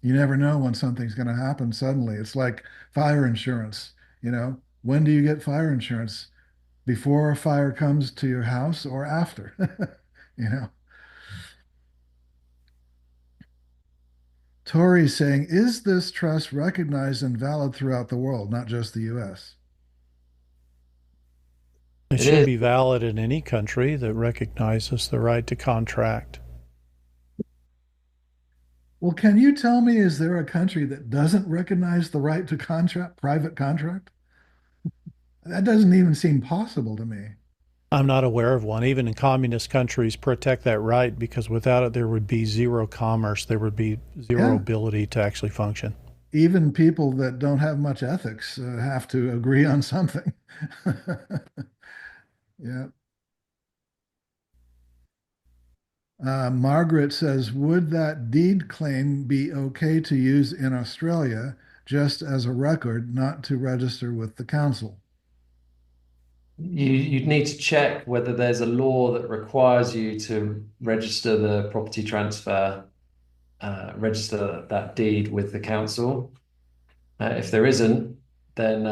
you never know when something's going to happen suddenly. It's like fire insurance. When do you get fire insurance? Before a fire comes to your house or after? you know, Tori's saying, is this trust recognized and valid throughout the world, not just the US? It It should is. be valid in any country that recognizes the right to contract. Well, can you tell me, is there a country that doesn't recognize the right to contract, private contract? That doesn't even seem possible to me. I'm not aware of one. Even in communist countries, protect that right because without it, there would be zero commerce. There would be zero Yeah, ability to actually function. even people that don't have much ethics have to agree on something. Yeah. Margaret says, would that deed claim be okay to use in Australia just as a record, not to register with the council? You'd need to check whether there's a law that requires you to register the property transfer, register that deed with the council. If there isn't, then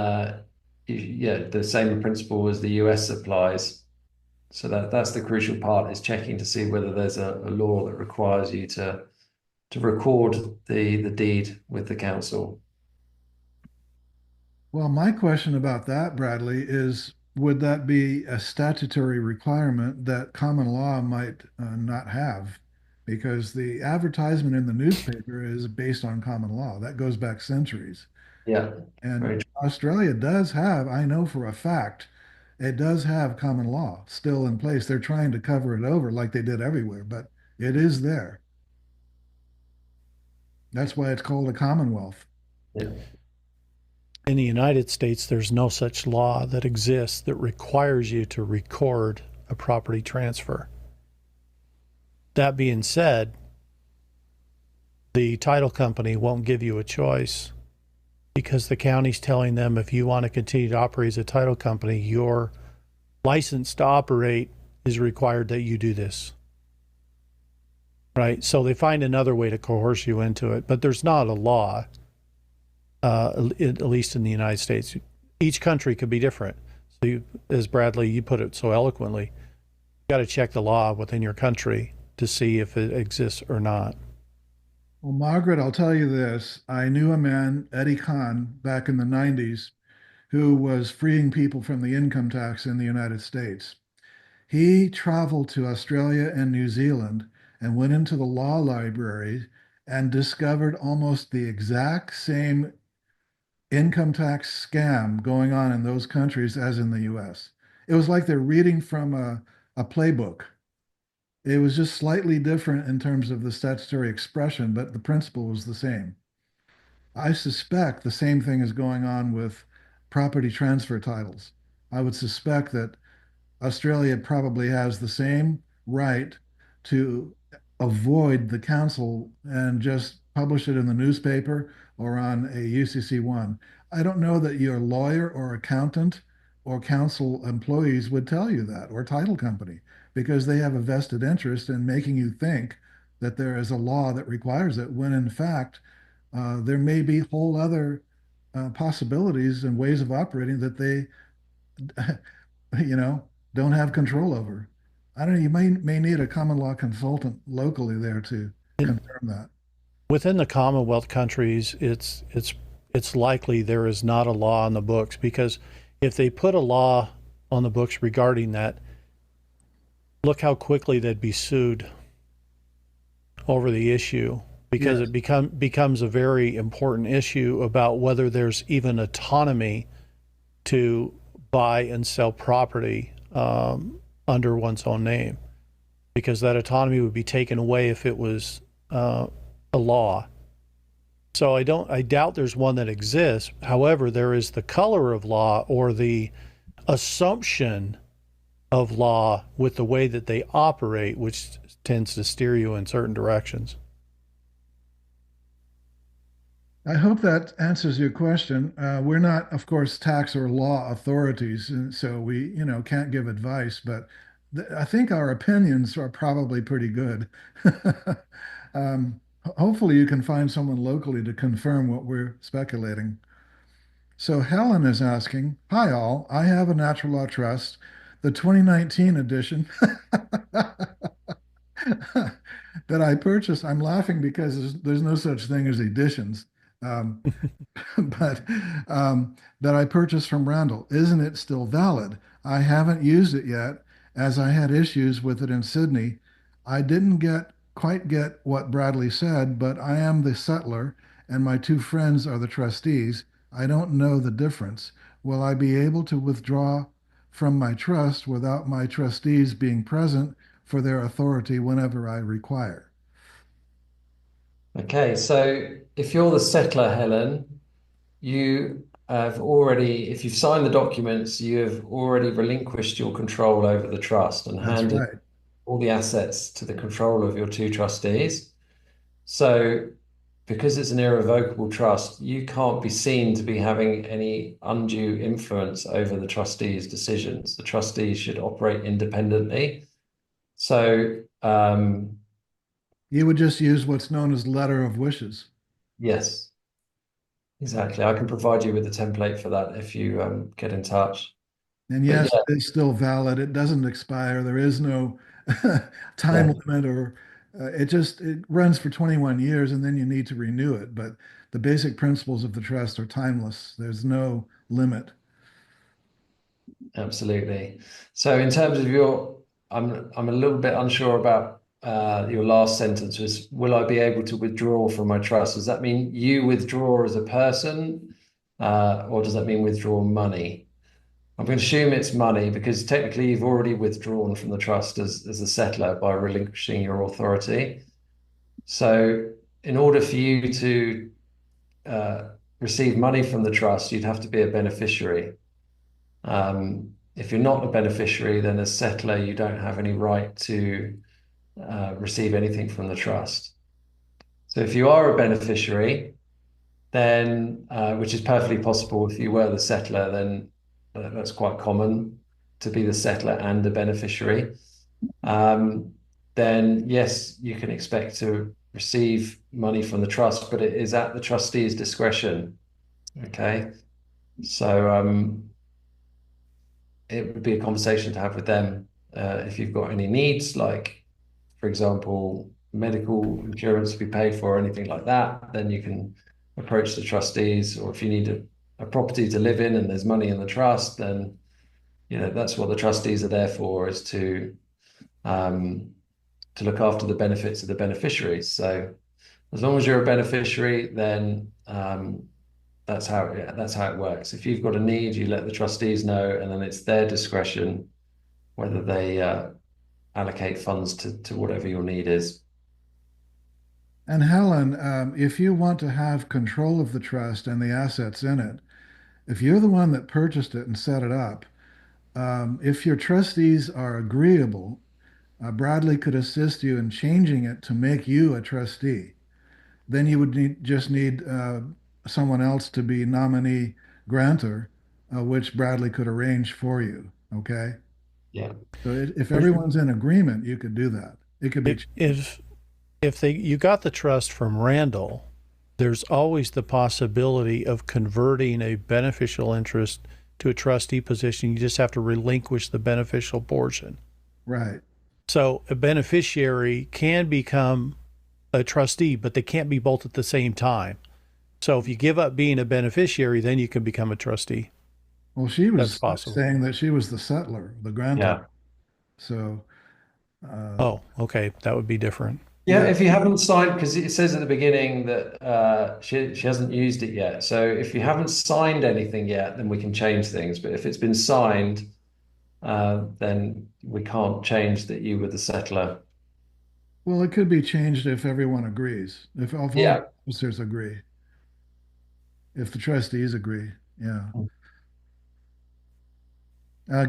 yeah, the same principle as the US applies. So that's the crucial part, is checking to see whether there's a law that requires you to record the deed with the council. Well, my question about that, Bradley, is would that be a statutory requirement that common law might not have? Because the advertisement in the newspaper is based on common law. That goes back centuries. Yeah, And very Australia does have, I know for a fact, it does have common law still in place. They're trying to cover it over like they did everywhere, but it is there. That's why it's called a commonwealth. yeah. In the United States, there's no such law that exists that requires you to record a property transfer. That being said, the title company won't give you a choice because the county's telling them if you want to continue to operate as a title company, your license to operate is required that you do this. Right? So they find another way to coerce you into it, but there's not a law, at least in the United States. Each country could be different. So, as Bradley, you put it so eloquently, you got to check the law within your country to see if it exists or not. Well, Margaret, I'll tell you this. I knew a man, Eddie Kahn, back in the 90s, who was freeing people from the income tax in the United States. He traveled to Australia and New Zealand and went into the law library and discovered almost the exact same income tax scam going on in those countries as in the US. It was like they're reading from a playbook. It was just slightly different in terms of the statutory expression, but the principle was the same. I suspect the same thing is going on with property transfer titles. I would suspect that Australia probably has the same right to avoid the council and just publish it in the newspaper or on a UCC1. I don't know that your lawyer or accountant or council employees would tell you that, or title company, because they have a vested interest in making you think that there is a law that requires it, when in fact, there may be whole other possibilities and ways of operating that they you know, don't have control over. I don't know, you may need a common law consultant locally there to And confirm that. Within the Commonwealth countries, it's likely there is not a law on the books, because if they put a law on the books regarding that, look how quickly they'd be sued over the issue, because Yes. it becomes a very important issue about whether there's even autonomy to buy and sell property under one's own name, because that autonomy would be taken away if it was a law. So I doubt there's one that exists. However, there is the color of law, or the assumption of law with the way that they operate, which tends to steer you in certain directions. I hope that answers your question. We're not, of course, tax or law authorities, and so we, can't give advice, but I think our opinions are probably pretty good. Hopefully, you can find someone locally to confirm what we're speculating. So Helen is asking, hi all, I have a natural law trust, the 2019 edition that I purchased. I'm laughing because there's no such thing as editions. Um, but that I purchased from Randall. Isn't it still valid? I haven't used it yet, as I had issues with it in Sydney. I didn't quite get what Bradley said, but I am the settler and my two friends are the trustees. I don't know the difference. Will I be able to withdraw from my trust without my trustees being present for their authority whenever I require? Okay, so if you're the settler, Helen, you have already, if you've signed the documents, you have already relinquished your control over the trust and That's handed right. all the assets to the control of your two trustees. So, because it's an irrevocable trust, you can't be seen to be having any undue influence over the trustees' decisions. The trustees should operate independently. So, You would just use what's known as letter of wishes. yes, exactly. I can provide you with a template for that if you get in touch. And But yes, yeah, it's still valid. It doesn't expire. There is no time yeah, limit, or it runs for 21 years and then you need to renew it. But the basic principles of the trust are timeless. There's no limit. absolutely. So in terms of I'm a little bit unsure about your last sentence was, will I be able to withdraw from my trust? Does that mean you withdraw as a person, or does that mean withdraw money? I'm going to assume it's money because technically you've already withdrawn from the trust as a settler by relinquishing your authority. So in order for you to uh, receive money from the trust, you'd have to be a beneficiary. If you're not a beneficiary, then as settler, you don't have any right to receive anything from the trust. So if you are a beneficiary, then which is perfectly possible if you were the settler, then that's quite common to be the settler and the beneficiary. Um, then yes, you can expect to receive money from the trust, but it is at the trustee's discretion. Okay, so it would be a conversation to have with them. If you've got any needs, like, for example, medical insurance to be paid for or anything like that, then you can approach the trustees. Or if you need a property to live in and there's money in the trust, then that's what the trustees are there for, is um, to look after the benefits of the beneficiaries. So as long as you're a beneficiary, then that's how it works. If you've got a need, you let the trustees know, and then it's their discretion whether they allocate funds to whatever your need is. And Helen, if you want to have control of the trust and the assets in it, if you're the one that purchased it and set it up, if your trustees are agreeable, Bradley could assist you in changing it to make you a trustee. Then you would just need someone else to be nominee grantor, which Bradley could arrange for you. Okay. Yeah. So if There's, everyone's in agreement, you could do that. It could be if changed. if if they you got the trust from Randall, there's always the possibility of converting a beneficial interest to a trustee position. You just have to relinquish the beneficial portion. Right. So a beneficiary can become a trustee, but they can't be both at the same time. So if you give up being a beneficiary, then you can become a trustee. Well, she That's was possible. saying that she was the settler, the grantor. Yeah. So, uh, Oh, okay. That would be different. Yeah, yeah, if you haven't signed, because it says at the beginning that she hasn't used it yet. So if you haven't signed anything yet, then we can change things. But if it's been signed, then we can't change that you were the settler. well, it could be changed if everyone agrees, if all the Yeah. officers agree, if the trustees agree. Yeah.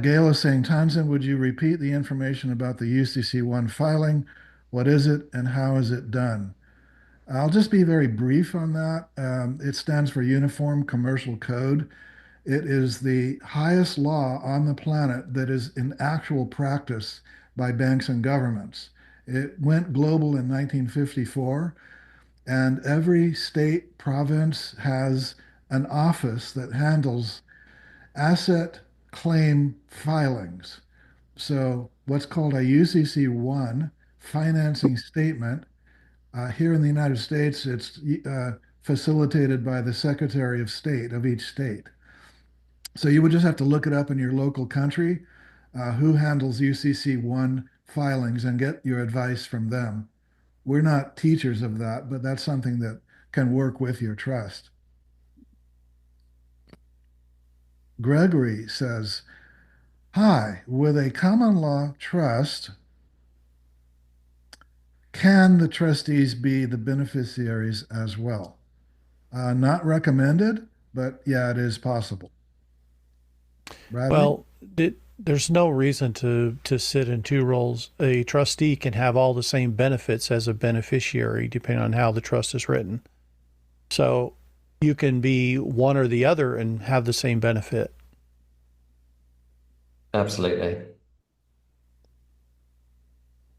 Gail is saying, Townsend, would you repeat the information about the UCC1 filing? What is it and how is it done? I'll just be very brief on that. It stands for Uniform Commercial Code. It is the highest law on the planet that is in actual practice by banks and governments. It went global in 1954, and every state province has an office that handles asset claim filings. So, what's called a UCC1 financing statement. Here in the United States, it's facilitated by the Secretary of State of each state. So you would just have to look it up in your local country, who handles UCC1 filings and get your advice from them. We're not teachers of that, but that's something that can work with your trust. Gregory says, hi, with a common law trust, can the trustees be the beneficiaries as well? Not recommended, but yeah, it is possible. Bradley? Well, there's no reason to sit in two roles. A trustee can have all the same benefits as a beneficiary, depending on how the trust is written. So you can be one or the other and have the same benefit. Absolutely.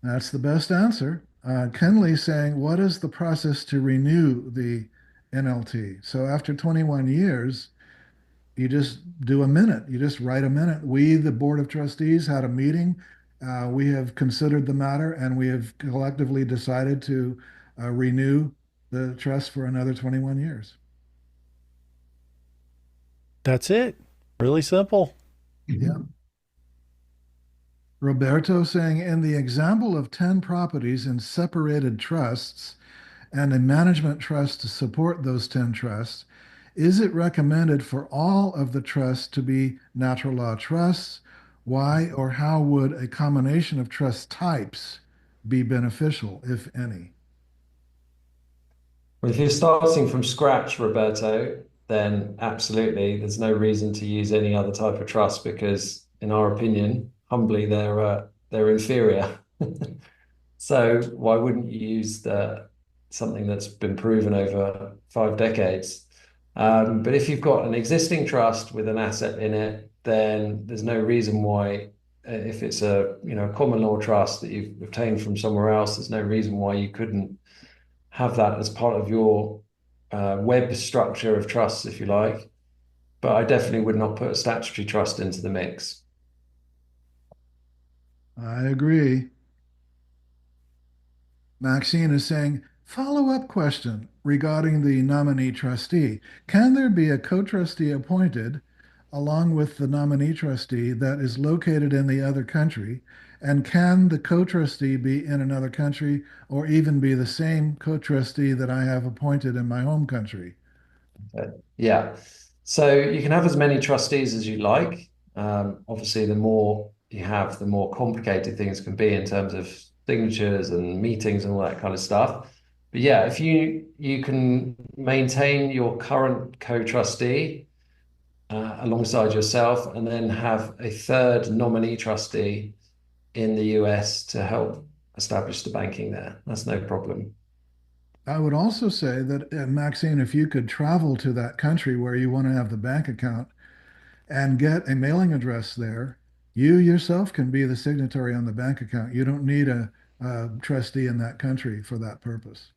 That's the best answer. Kenley saying, what is the process to renew the NLT? So after 21 years, you just do a minute. You just write a minute. We, the Board of Trustees, had a meeting. We have considered the matter and we have collectively decided to renew the trust for another 21 years. That's it. Really simple. Yeah. Roberto saying, in the example of 10 properties in separated trusts and a management trust to support those 10 trusts, is it recommended for all of the trusts to be natural law trusts? Why or how would a combination of trust types be beneficial, if any? Well, if you're starting from scratch, Roberto, then absolutely, there's no reason to use any other type of trust because, in our opinion, humbly, they're inferior. So why wouldn't you use something that's been proven over 5 decades? But if you've got an existing trust with an asset in it, then there's no reason why, if it's a common law trust that you've obtained from somewhere else, there's no reason why you couldn't have that as part of your web structure of trusts, if you like. But I definitely would not put a statutory trust into the mix. I agree. Maxine is saying, follow-up question regarding the nominee trustee. Can there be a co-trustee appointed along with the nominee trustee that is located in the other country? And can the co-trustee be in another country or even be the same co-trustee that I have appointed in my home country? Yeah. So you can have as many trustees as you like. Obviously, the more you have, the more complicated things can be in terms of signatures and meetings and all that kind of stuff. But yeah, if you can maintain your current co-trustee alongside yourself, and then have a third nominee trustee in the US to help establish the banking there. That's no problem. I would also say that, Maxine, if you could travel to that country where you want to have the bank account and get a mailing address there, you yourself can be the signatory on the bank account. You don't need a trustee in that country for that purpose.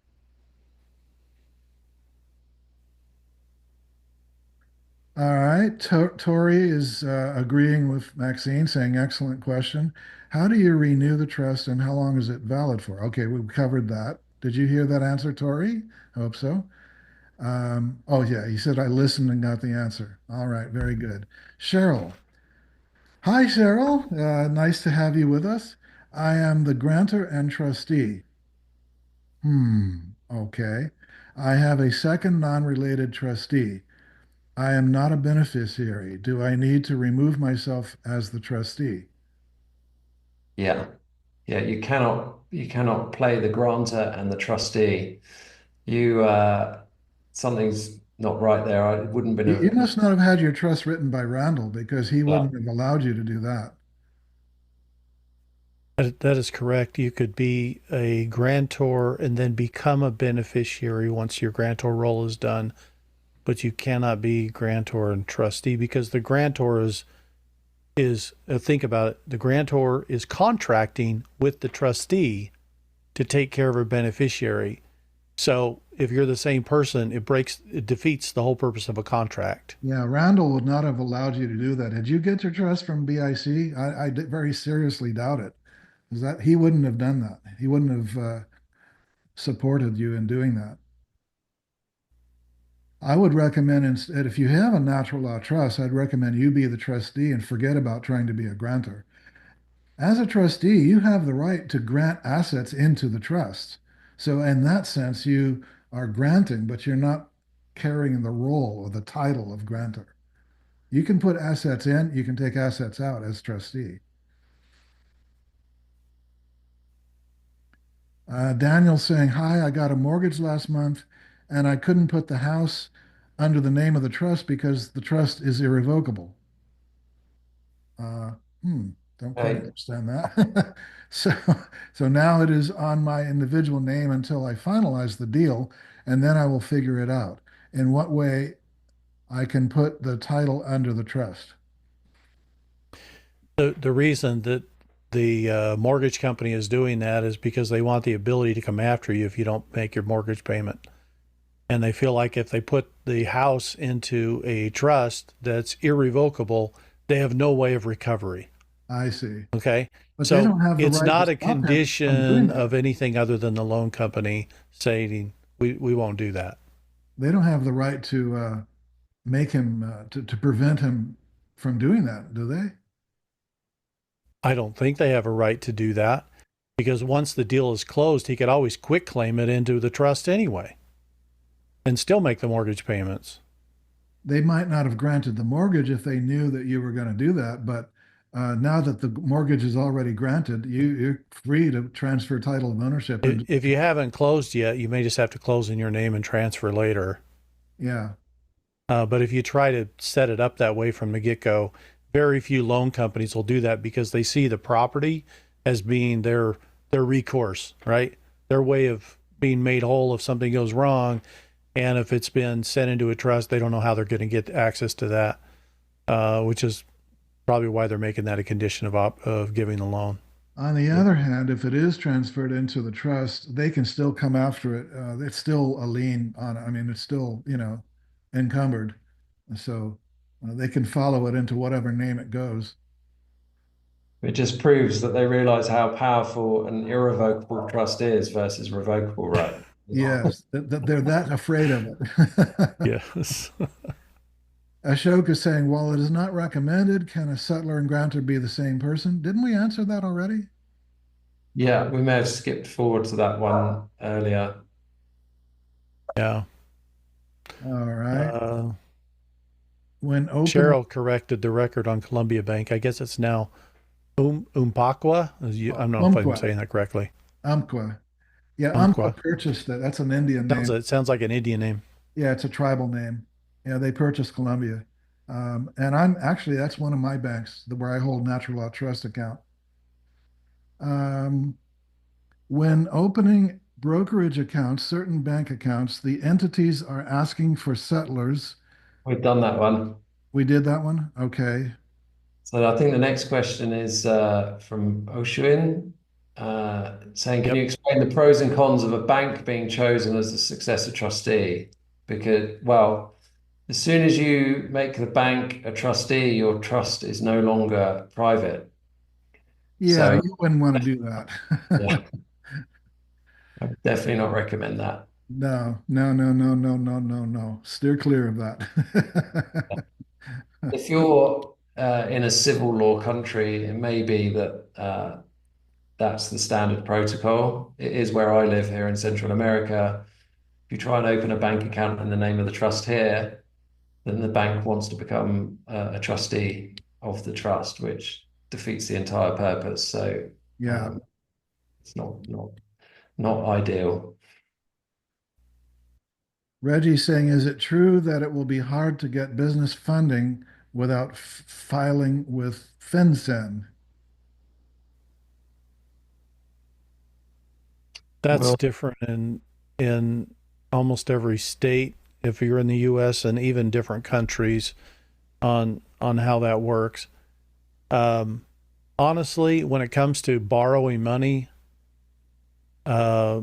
All right. Tori is agreeing with Maxine, saying, excellent question. How do you renew the trust and how long is it valid for? Okay, we've covered that. Did you hear that answer, Tori? I hope so. Oh, yeah, he said I listened and got the answer. All right, very good. Cheryl. Hi, Cheryl. Nice to have you with us. I am the grantor and trustee. Okay. I have a second non-related trustee. I am not a beneficiary. Do I need to remove myself as the trustee? Yeah. Yeah, you cannot play the grantor and the trustee. You something's not right there. I wouldn't been You a must not have had your trust written by Randall because he yeah. wouldn't have allowed you to do that. That is correct. You could be a grantor and then become a beneficiary once your grantor role is done, but you cannot be grantor and trustee because the grantor is think about it. The grantor is contracting with the trustee to take care of a beneficiary. So if you're the same person, it defeats the whole purpose of a contract. Yeah, Randall would not have allowed you to do that. Did you get your trust from BIC? Very seriously doubt it. Is that he wouldn't have done that. He wouldn't have supported you in doing that. I would recommend instead, if you have a natural law trust, I'd recommend you be the trustee and forget about trying to be a grantor. As a trustee, you have the right to grant assets into the trust. So in that sense, you are granting, but you're not carrying the role or the title of grantor. You can put assets in, you can take assets out as trustee. Daniel's saying, hi, I got a mortgage last month and I couldn't put the house under the name of the trust because the trust is irrevocable. Uh, hmm, don't quite Okay. understand that. So, so now it is on my individual name until I finalize the deal, and then I will figure it out in what way I can put the title under the trust. The reason that the mortgage company is doing that is because they want the ability to come after you if you don't make your mortgage payment. And they feel like if they put the house into a trust that's irrevocable, they have no way of recovery. I see. Okay. But they So don't have the it's right to not a stop him from doing condition that. of anything other than the loan company saying we won't do that. They don't have the right to make him to prevent him from doing that, do they? I don't think they have a right to do that because once the deal is closed, he could always quick claim it into the trust anyway and still make the mortgage payments. They might not have granted the mortgage if they knew that you were going to do that, but now that the mortgage is already granted, you're free to transfer title of ownership into the If you trust. haven't closed yet, you may just have to close in your name and transfer later. Yeah, But if you try to set it up that way from the get go, very few loan companies will do that because they see the property as being their recourse, right? Their way of being made whole if something goes wrong. And if it's been sent into a trust, they don't know how they're going to get access to that, which is probably why they're making that a condition of giving the loan. on the other hand, if it is transferred into the trust, they can still come after it. It's still a lien on it. I mean, it's still, encumbered. So they can follow it into whatever name it goes. It just proves that they realize how powerful an irrevocable trust is versus revocable, right? Yes, that they're that afraid of it. Yes. Ashok is saying, while it is not recommended, can a settler and grantor be the same person? Didn't we answer that already? Yeah, we may have skipped forward to that one earlier. Yeah. All right. Uh, When opening Cheryl corrected the record on Columbia Bank. I guess it's now Umpaqua. I don't know if I'm Umpqua, saying that correctly. Umpqua. Yeah, Umpqua Umpqua. purchased it. That's an Indian name. It sounds like an Indian name. Yeah, it's a tribal name. Yeah, they purchased Columbia. And I'm actually, that's one of my banks where I hold natural law trust account. Um, when opening brokerage accounts, certain bank accounts, the entities are asking for settlers. We've done that one. We did that one? Okay. So I think the next question is from Oshuin, saying, can you Yep. explain the pros and cons of a bank being chosen as the successor trustee? Because, well, as soon as you make the bank a trustee, your trust is no longer private. Yeah, So, you wouldn't want to do that. yeah. I would definitely not recommend that. No, no, no, no, no, no, no, no. Steer clear of that. If you're in a civil law country, it may be that that's the standard protocol. It is where I live here in Central America. If you try and open a bank account in the name of the trust here, then the bank wants to become a trustee of the trust, which defeats the entire purpose. So Yeah. um, it's not ideal. Reggie's saying, is it true that it will be hard to get business funding without filing with FinCEN? That's Well, different in almost every state if you're in the US and even different countries on how that works. Um, Honestly, when it comes to borrowing money, uh,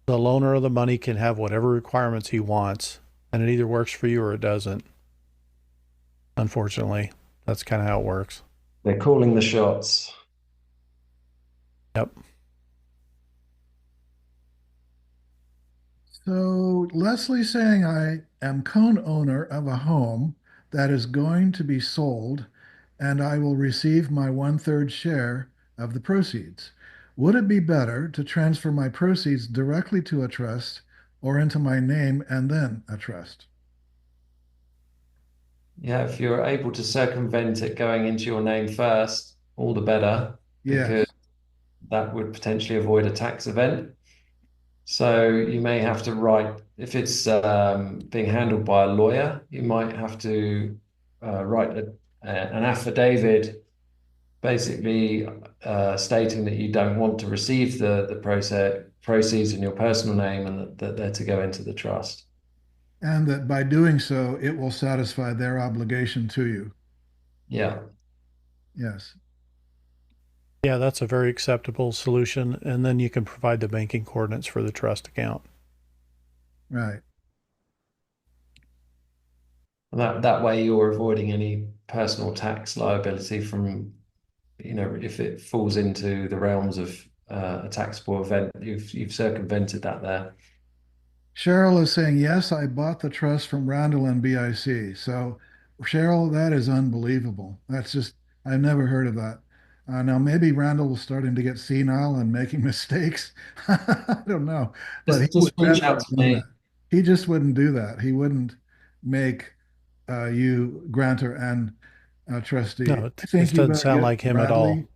the loaner of the money can have whatever requirements he wants, and it either works for you or it doesn't. Unfortunately, that's kind of how it works. they're calling the shots. Yep. So Leslie's saying I am co-owner of a home that is going to be sold and I will receive my 1/3 share of the proceeds. Would it be better to transfer my proceeds directly to a trust or into my name and then a trust? Yeah, if you're able to circumvent it going into your name first, all the better, because Yes. that would potentially avoid a tax event. So you may have to write, if it's being handled by a lawyer, you might have to write an affidavit basically stating that you don't want to receive the proceeds in your personal name and that they're to go into the trust. And that by doing so, it will satisfy their obligation to you. Yeah. Yes. Yeah, that's a very acceptable solution. And then you can provide the banking coordinates for the trust account. Right. And that way you're avoiding any personal tax liability from, if it falls into the realms of a taxable event, you've circumvented that there. Cheryl is saying, yes, I bought the trust from Randall and BIC. So, Cheryl, that is unbelievable. That's just, I've never heard of that. Now, maybe Randall was starting to get senile and making mistakes. I don't know, but he would Just reach never out have to done me. that. He just wouldn't do that. He wouldn't make you grantor and trustee. No, I it think just you doesn't better sound get like him at all. Bradley.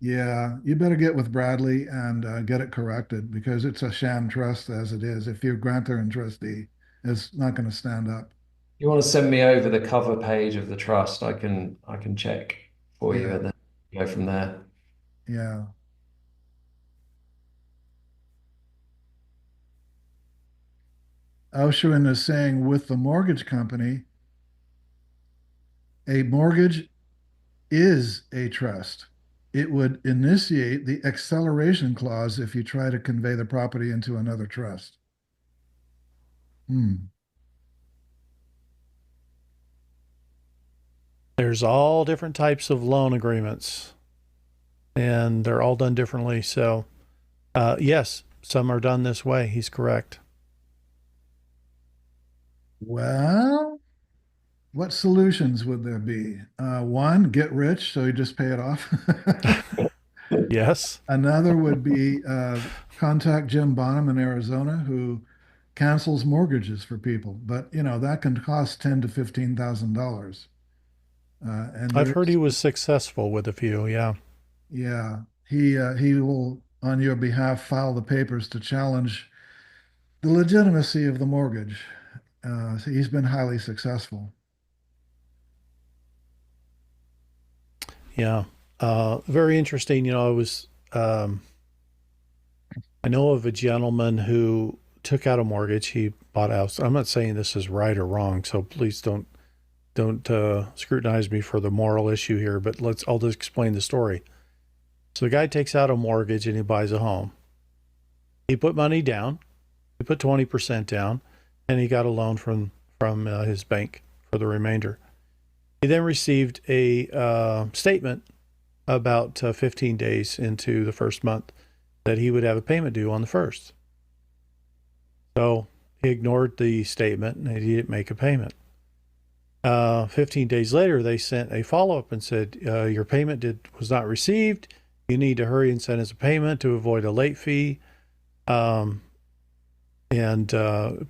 Yeah, you better get with Bradley and get it corrected because it's a sham trust as it is. If your grantor and trustee is not going to stand up. You want to send me over the cover page of the trust, I can check for you Yeah, and then go from there. yeah. Oshrin is saying with the mortgage company, a mortgage is a trust. It would initiate the acceleration clause if you try to convey the property into another trust. Hmm. There's all different types of loan agreements, and they're all done differently. So, yes, some are done this way. He's correct. Well, what solutions would there be? One, get rich, so you just pay it off. Yes, Another would be contact Jim Bonham in Arizona, who cancels mortgages for people, but that can cost $10,000 to $15,000. And I've heard he there's, was successful with a few. Yeah. yeah, he will on your behalf file the papers to challenge the legitimacy of the mortgage. So he's been highly successful. Yeah. Very interesting. I know of a gentleman who took out a mortgage. He bought a house. I'm not saying this is right or wrong, so please don't scrutinize me for the moral issue here. But I'll just explain the story. So the guy takes out a mortgage and he buys a home. He put money down. He put 20% down, and he got a loan from his bank for the remainder. He then received a statement about 15 days into the first month that he would have a payment due on the 1st. So he ignored the statement and he didn't make a payment. 15 days later, they sent a follow-up and said, your payment was not received. You need to hurry and send us a payment to avoid a late fee, and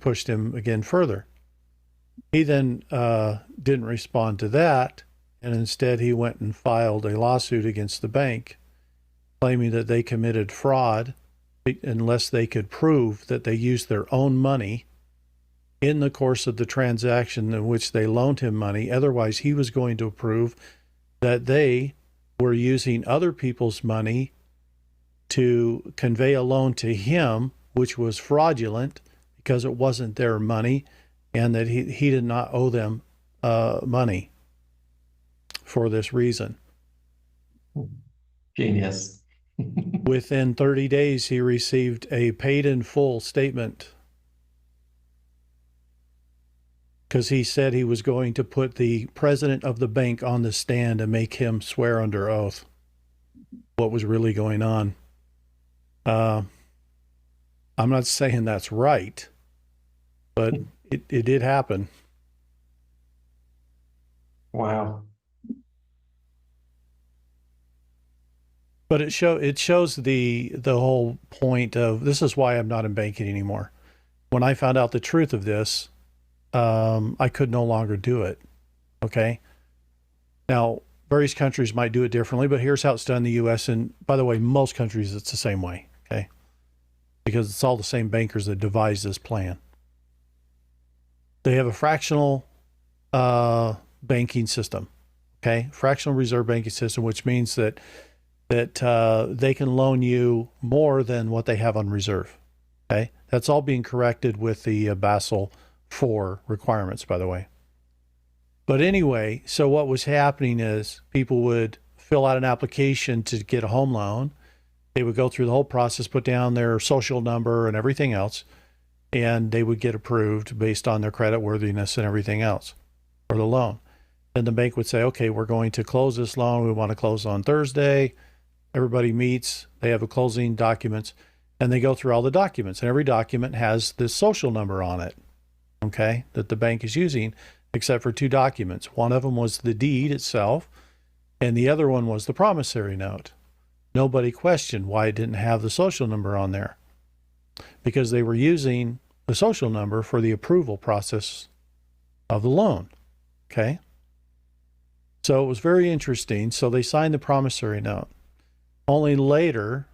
pushed him again further. He then didn't respond to that, and instead he went and filed a lawsuit against the bank, claiming that they committed fraud unless they could prove that they used their own money in the course of the transaction in which they loaned him money. Otherwise, he was going to prove that they were using other people's money to convey a loan to him, which was fraudulent because it wasn't their money, and that he did not owe them money for this reason. Genius. Within 30 days, he received a paid in full statement because he said he was going to put the president of the bank on the stand and make him swear under oath what was really going on. I'm not saying that's right, but it did happen. Wow. But it shows the whole point of, this is why I'm not in banking anymore. When I found out the truth of this, I could no longer do it. Okay. Now, various countries might do it differently, but here's how it's done in the U.S. And by the way, most countries, it's the same way. Okay. Because it's all the same bankers that devised this plan. They have a fractional banking system. Okay. Fractional reserve banking system, which means that they can loan you more than what they have on reserve. Okay. That's all being corrected with the Basel IV requirements, by the way. But anyway, so what was happening is people would fill out an application to get a home loan. They would go through the whole process, put down their social number and everything else, and they would get approved based on their credit worthiness and everything else for the loan. Then the bank would say, okay, we're going to close this loan. We want to close on Thursday. Everybody meets. They have a closing documents, and they go through all the documents. And every document has this social number on it, okay, that the bank is using, except for two documents. One of them was the deed itself, and the other one was the promissory note. Nobody questioned why it didn't have the social number on there, because they were using the social number for the approval process of the loan, okay? So it was very interesting. So they signed the promissory note. Only later,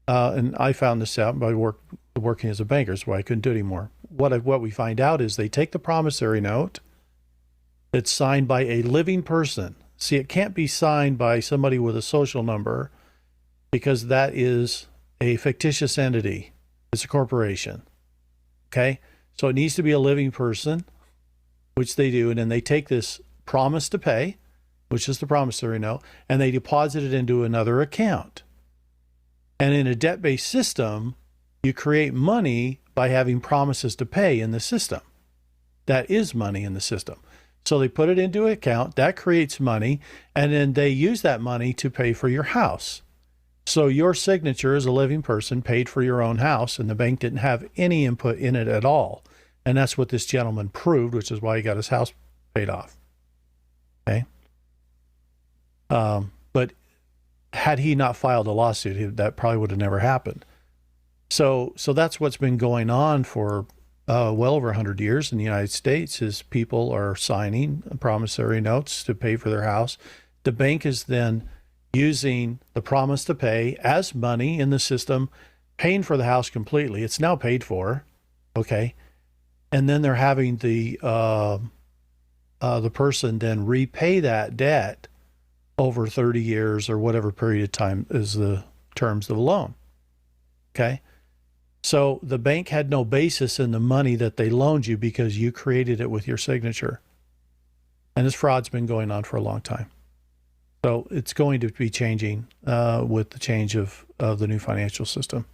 and I found this out by working as a banker, so I couldn't do it anymore. What we find out is they take the promissory note that's signed by a living person. See, it can't be signed by somebody with a social number because that is a fictitious entity. It's a corporation. Okay? So it needs to be a living person, which they do, and then they take this promise to pay, which is the promissory note, and they deposit it into another account. And in a debt-based system, you create money by having promises to pay in the system. That is money in the system. So they put it into an account, that creates money, and then they use that money to pay for your house. So your signature as a living person paid for your own house, and the bank didn't have any input in it at all. And that's what this gentleman proved, which is why he got his house paid off. Okay? But had he not filed a lawsuit, that probably would have never happened. So that's what's been going on for well over 100 years in the United States, is people are signing promissory notes to pay for their house. The bank is then using the promise to pay as money in the system, paying for the house completely. It's now paid for, okay? And then they're having the person then repay that debt over 30 years or whatever period of time is the terms of the loan, okay? So the bank had no basis in the money that they loaned you because you created it with your signature. And this fraud's been going on for a long time. So it's going to be changing with the change of the new financial system.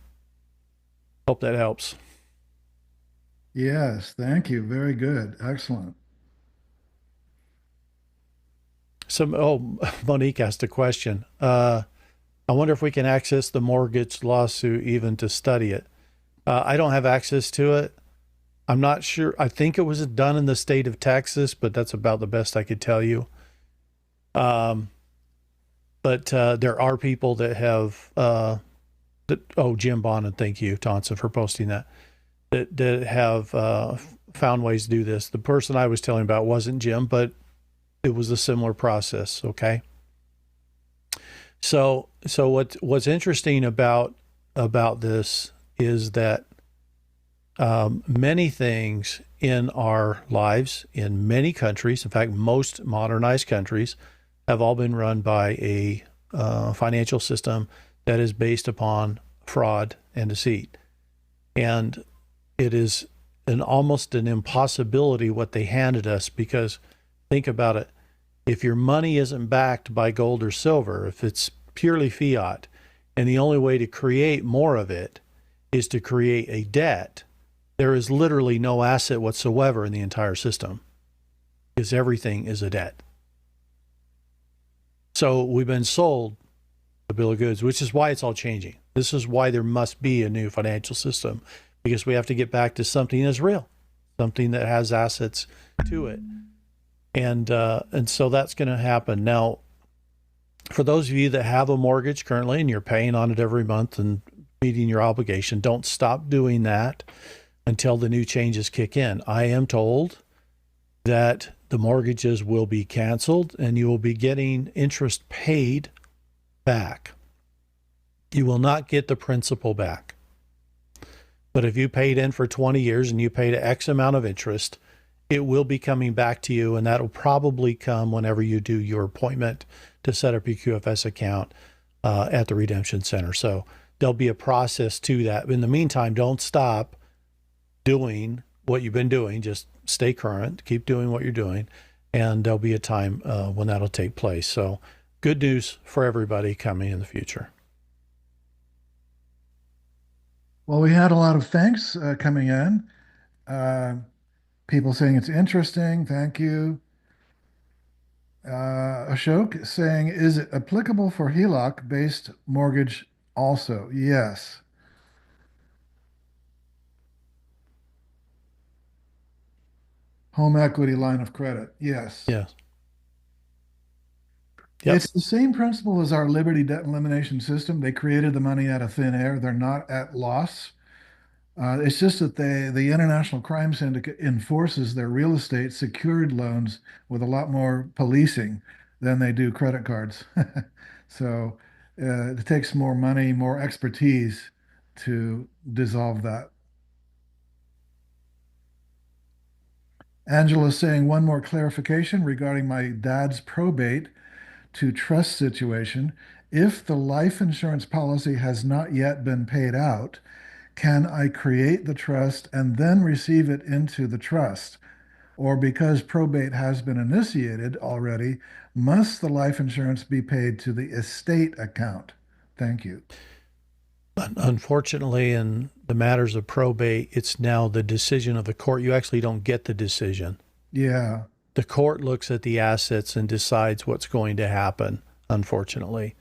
Hope that helps. Yes, thank you. Very good. Excellent. Monique asked a question. I wonder if we can access the mortgage lawsuit even to study it. I don't have access to it. I'm not sure. I think it was done in the state of Texas, but that's about the best I could tell you. But there are people that have, Jim Bonnet, thank you, Tonson, for posting that, that have found ways to do this. The person I was telling about wasn't Jim, but it was a similar process, okay? So what's interesting about this is that many things in our lives, in many countries, in fact, most modernized countries, have all been run by a financial system that is based upon fraud and deceit. And it is almost an impossibility what they handed us, because think about it. If your money isn't backed by gold or silver, if it's purely fiat, and the only way to create more of it is to create a debt, there is literally no asset whatsoever in the entire system, because everything is a debt. So we've been sold the bill of goods, which is why it's all changing. This is why there must be a new financial system, because we have to get back to something that's real, something that has assets to it. And so that's going to happen. Now, for those of you that have a mortgage currently and you're paying on it every month and meeting your obligation, don't stop doing that until the new changes kick in. I am told that the mortgages will be canceled and you will be getting interest paid back. You will not get the principal back. But if you paid in for 20 years and you paid X amount of interest, it will be coming back to you, and that'll probably come whenever you do your appointment to set up your QFS account at the Redemption Center. So there'll be a process to that. In the meantime, don't stop doing what you've been doing. Just stay current, keep doing what you're doing, and there'll be a time when that'll take place. So good news for everybody coming in the future. Well, we had a lot of thanks coming in. People saying it's interesting. Thank you. Ashok saying, is it applicable for HELOC-based mortgage also? Yes. Home equity line of credit. Yes. Yes. Yep. It's the same principle as our Liberty debt elimination system. They created the money out of thin air. They're not at loss. It's just that the International Crime Syndicate enforces their real estate secured loans with a lot more policing than they do credit cards. So it takes more money, more expertise to dissolve that. Angela's saying one more clarification regarding my dad's probate to trust situation. If the life insurance policy has not yet been paid out, can I create the trust and then receive it into the trust? Or because probate has been initiated already, must the life insurance be paid to the estate account? Thank you. Unfortunately, in the matters of probate, it's now the decision of the court. You actually don't get the decision. Yeah. The court looks at the assets and decides what's going to happen, unfortunately.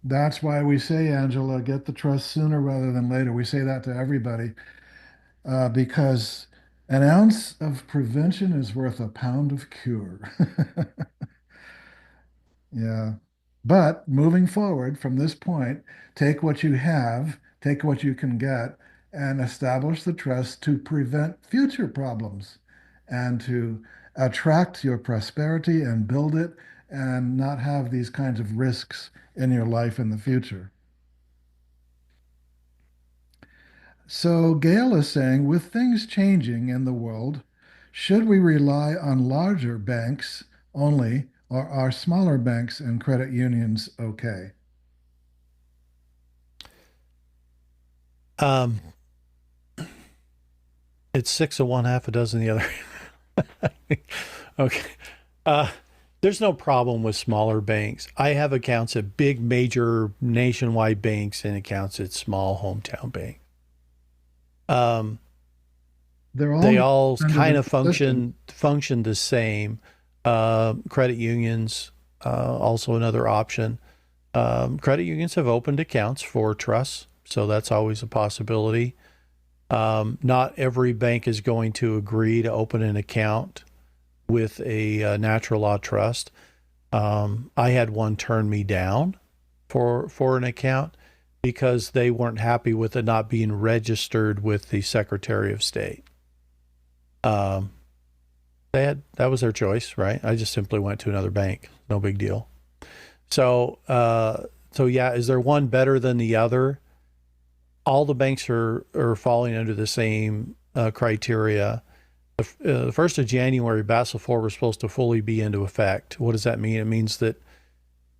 That's why we say, Angela, get the trust sooner rather than later. We say that to everybody because an ounce of prevention is worth a pound of cure. Yeah. But moving forward from this point, take what you have, take what you can get, and establish the trust to prevent future problems and to attract your prosperity and build it and not have these kinds of risks in your life in the future. So Gail is saying, with things changing in the world, should we rely on larger banks only, or are smaller banks and credit unions okay? It's 6 of one, half a dozen the other. Okay. There's no problem with smaller banks. I have accounts at big, major nationwide banks and accounts at small hometown banks. They all kind of function the same. Credit unions, also another option. Credit unions have opened accounts for trusts, so that's always a possibility. Not every bank is going to agree to open an account with a natural law trust. I had one turn me down for an account because they weren't happy with it not being registered with the Secretary of State. That was their choice, right? I just simply went to another bank. No big deal. So yeah, is there one better than the other? All the banks are falling under the same criteria. The 1st of January, Basel IV was supposed to fully be into effect. What does that mean? It means that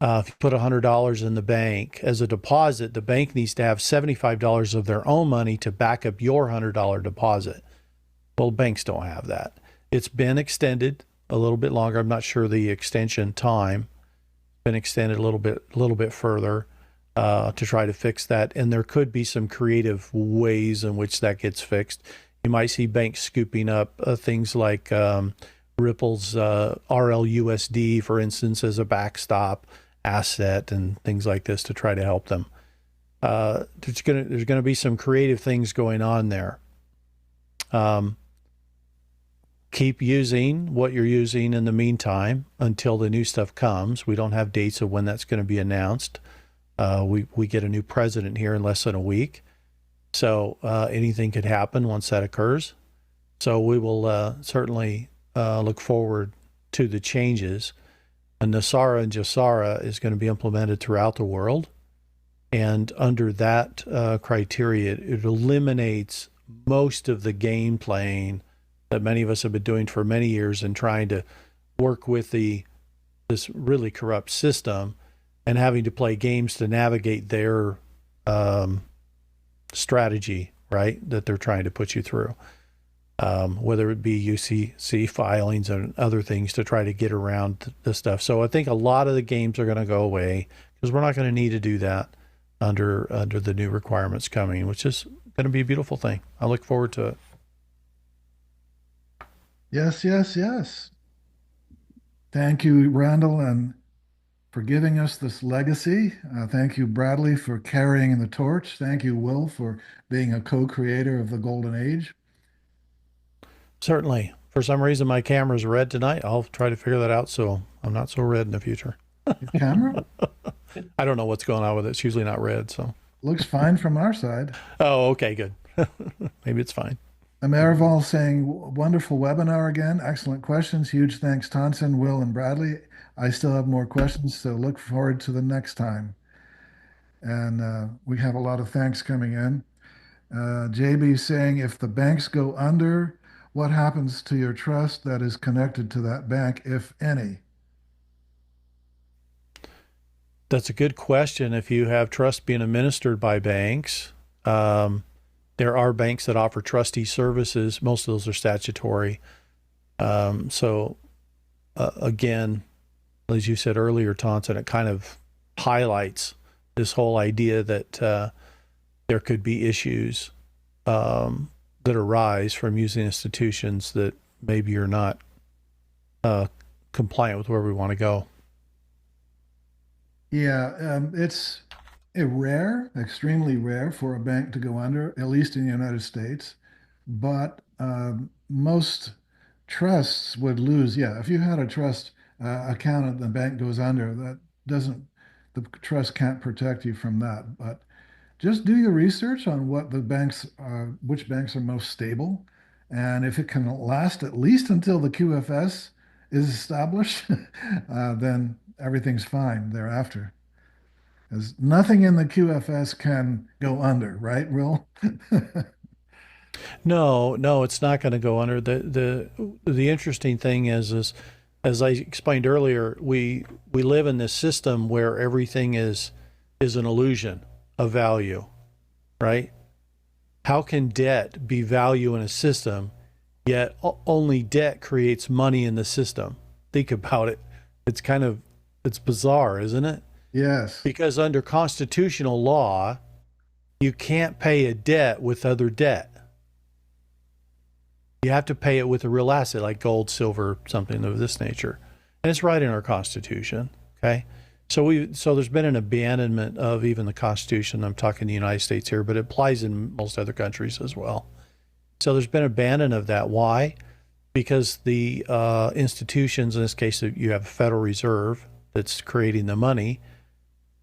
if you put $100 in the bank as a deposit, the bank needs to have $75 of their own money to back up your $100 deposit. Well, banks don't have that. It's been extended a little bit longer. I'm not sure the extension time. Been extended a little bit further to try to fix that. And there could be some creative ways in which that gets fixed. You might see banks scooping up things like Ripple's RLUSD, for instance, as a backstop asset and things like this to try to help them. There's going to be some creative things going on there. Keep using what you're using in the meantime until the new stuff comes. We don't have dates of when that's going to be announced. We get a new president here in less than a week. So anything could happen once that occurs. So we will certainly look forward to the changes. And NESARA and JSARA is going to be implemented throughout the world. And under that criteria, it eliminates most of the game playing that many of us have been doing for many years and trying to work with this really corrupt system and having to play games to navigate their strategy, right, that they're trying to put you through, whether it be UCC filings and other things to try to get around this stuff. So I think a lot of the games are going to go away because we're not going to need to do that under the new requirements coming, which is going to be a beautiful thing. I look forward to it. Yes, yes, yes. Thank you, Randall, and for giving us this legacy. Thank you, Bradley, for carrying the torch. Thank you, Will, for being a co-creator of the Golden Age. Certainly. For some reason, my camera's red tonight. I'll try to figure that out so I'm not so red in the future. Your camera? I don't know what's going on with it. It's usually not red, so. Looks fine from our side. Oh, okay, good. Maybe it's fine. Amerival saying, wonderful webinar again. Excellent questions. Huge thanks, Tonson, Will, and Bradley. I still have more questions, so look forward to the next time. And we have a lot of thanks coming in. JB saying, if the banks go under, what happens to your trust that is connected to that bank, if any? That's a good question. If you have trust being administered by banks, there are banks that offer trustee services. Most of those are statutory. Again, as you said earlier, Tonson, it kind of highlights this whole idea that there could be issues that arise from using institutions that maybe are not compliant with where we want to go. Yeah, it's rare, extremely rare for a bank to go under, at least in the United States. But most trusts would lose. Yeah, if you had a trust account and the bank goes under, the trust can't protect you from that. But just do your research on what the banks are, which banks are most stable. And if it can last at least until the QFS is established, then everything's fine thereafter. Because nothing in the QFS can go under, right, Will? No, it's not going to go under. The interesting thing is as I explained earlier, we live in this system where everything is an illusion of value, right? How can debt be value in a system, yet only debt creates money in the system? Think about it. It's bizarre, isn't it? Yes. Because under constitutional law, you can't pay a debt with other debt. You have to pay it with a real asset like gold, silver, something of this nature. And it's right in our Constitution, okay? So there's been an abandonment of even the Constitution. I'm talking the United States here, but it applies in most other countries as well. So there's been abandon of that. Why? Because the institutions, in this case, you have a Federal Reserve that's creating the money.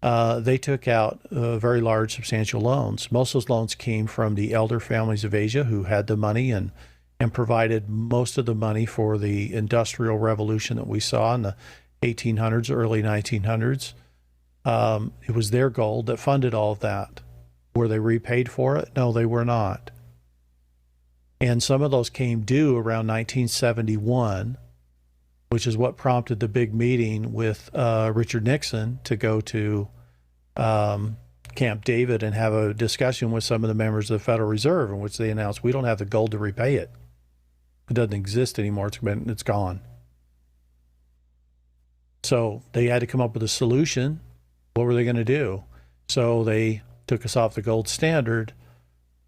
They took out very large, substantial loans. Most of those loans came from the elder families of Asia who had the money and provided most of the money for the Industrial Revolution that we saw in the 1800s, early 1900s. It was their gold that funded all of that. Were they repaid for it? No, they were not. And some of those came due around 1971, which is what prompted the big meeting with Richard Nixon to go to Camp David and have a discussion with some of the members of the Federal Reserve, in which they announced, we don't have the gold to repay it. It doesn't exist anymore. It's gone. So they had to come up with a solution. What were they going to do? So they took us off the gold standard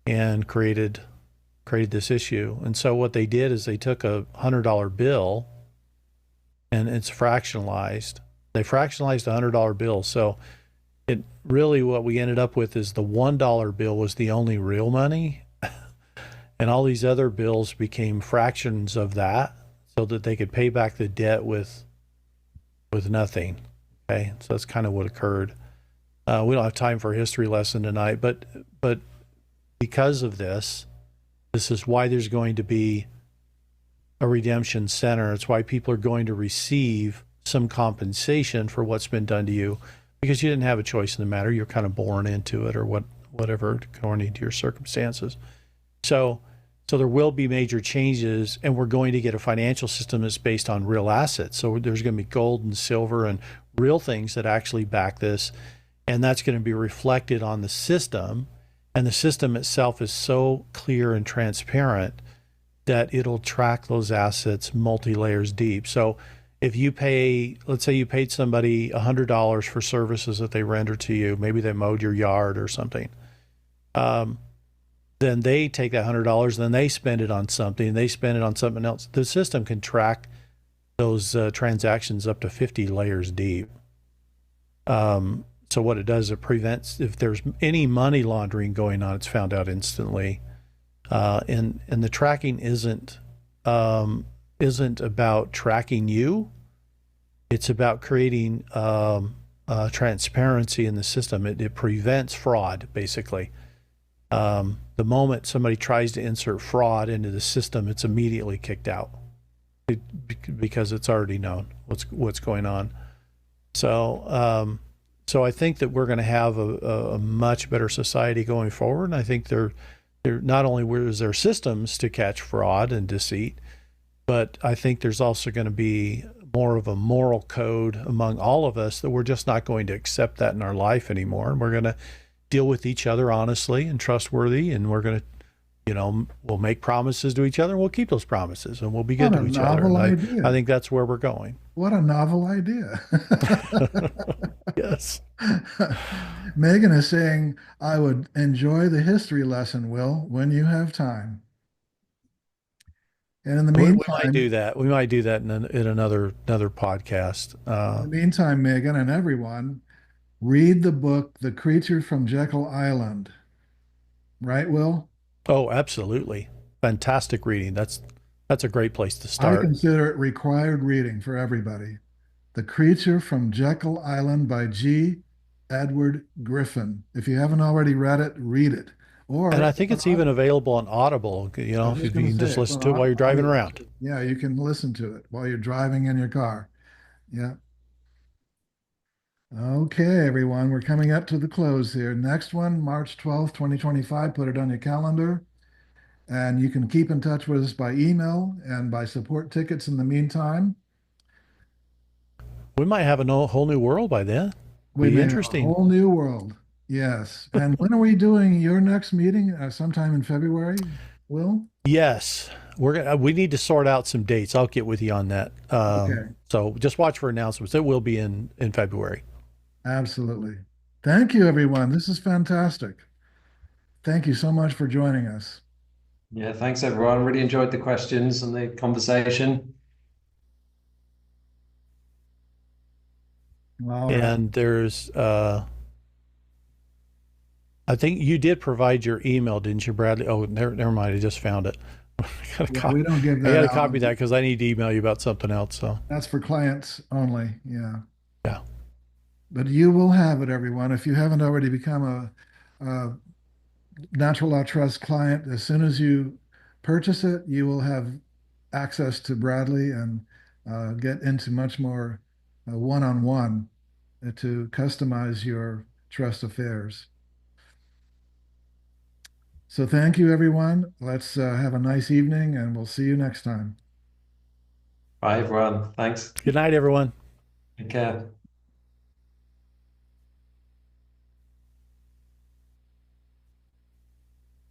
and created this issue. And so what they did is they took a $100 bill and it's fractionalized. They fractionalized a $100 bill. So it really, what we ended up with is the $1 bill was the only real money. And all these other bills became fractions of that so that they could pay back the debt with nothing. Okay, so that's kind of what occurred. We don't have time for a history lesson tonight, but because of this is why there's going to be a redemption center. It's why people are going to receive some compensation for what's been done to you, because you didn't have a choice in the matter. You're kind of born into it, or whatever, according to your circumstances. So there will be major changes, and we're going to get a financial system that's based on real assets. So there's going to be gold and silver and real things that actually back this, and that's going to be reflected on the system. And the system itself is so clear and transparent that it'll track those assets multi-layers deep. So if you pay, let's say you paid somebody $100 for services that they render to you, maybe they mowed your yard or something, then they take that $100, then they spend it on something, and they spend it on something else. The system can track those transactions up to 50 layers deep. So what it does, it prevents, if there's any money laundering going on, it's found out instantly. And the tracking isn't about tracking you. It's about creating transparency in the system. It prevents fraud, basically. The moment somebody tries to insert fraud into the system, it's immediately kicked out because it's already known what's going on. So I think that we're going to have a much better society going forward. And I think there not only is there systems to catch fraud and deceit, but I think there's also going to be more of a moral code among all of us that we're just not going to accept that in our life anymore. And we're going to deal with each other honestly and trustworthy, and we're going to, we'll make promises to each other, and we'll keep those promises, and we'll be good to each other. And I think that's where we're going. What a novel idea. Yes. Megan is saying, I would enjoy the history lesson, Will, when you have time. And in the meantime, we might do that. We might do that in another podcast. In the meantime, Megan and everyone, read the book, The Creature from Jekyll Island. Right, Will? Oh, absolutely. Fantastic reading. That's a great place to start. I consider it required reading for everybody. The Creature from Jekyll Island by G. Edward Griffin. If you haven't already read it, read it. And I think it's even available on Audible, if you can just listen to it while you're driving around. Yeah, you can listen to it while you're driving in your car. Yeah. Okay, everyone, we're coming up to the close here. Next one, March 12th, 2025. Put it on your calendar. And you can keep in touch with us by email and by support tickets in the meantime. We might have a whole new world by then. We may interesting. Have a whole new world. Yes. And when are we doing your next meeting? Sometime in February, Will? Yes. We need to sort out some dates. I'll get with you on that. Okay. So just watch for announcements. It will be in February. Absolutely. Thank you, everyone. This is fantastic. Thank you so much for joining us. Yeah, thanks, everyone. Really enjoyed the questions and the conversation. All right. And there's I think you did provide your email, didn't you, Bradley? Oh, never mind. I just found it. I gotta, Yeah, we don't give I that gotta out. copy that because I need to email you about something else. So That's for clients only. Yeah. yeah. But you will have it, everyone. If you haven't already become a natural law trust client, as soon as you purchase it, you will have access to Bradley and get into much more one-on-one to customize your trust affairs. So thank you, everyone. Let's have a nice evening, and we'll see you next time. Bye, everyone. Thanks. Good night, everyone. Take care.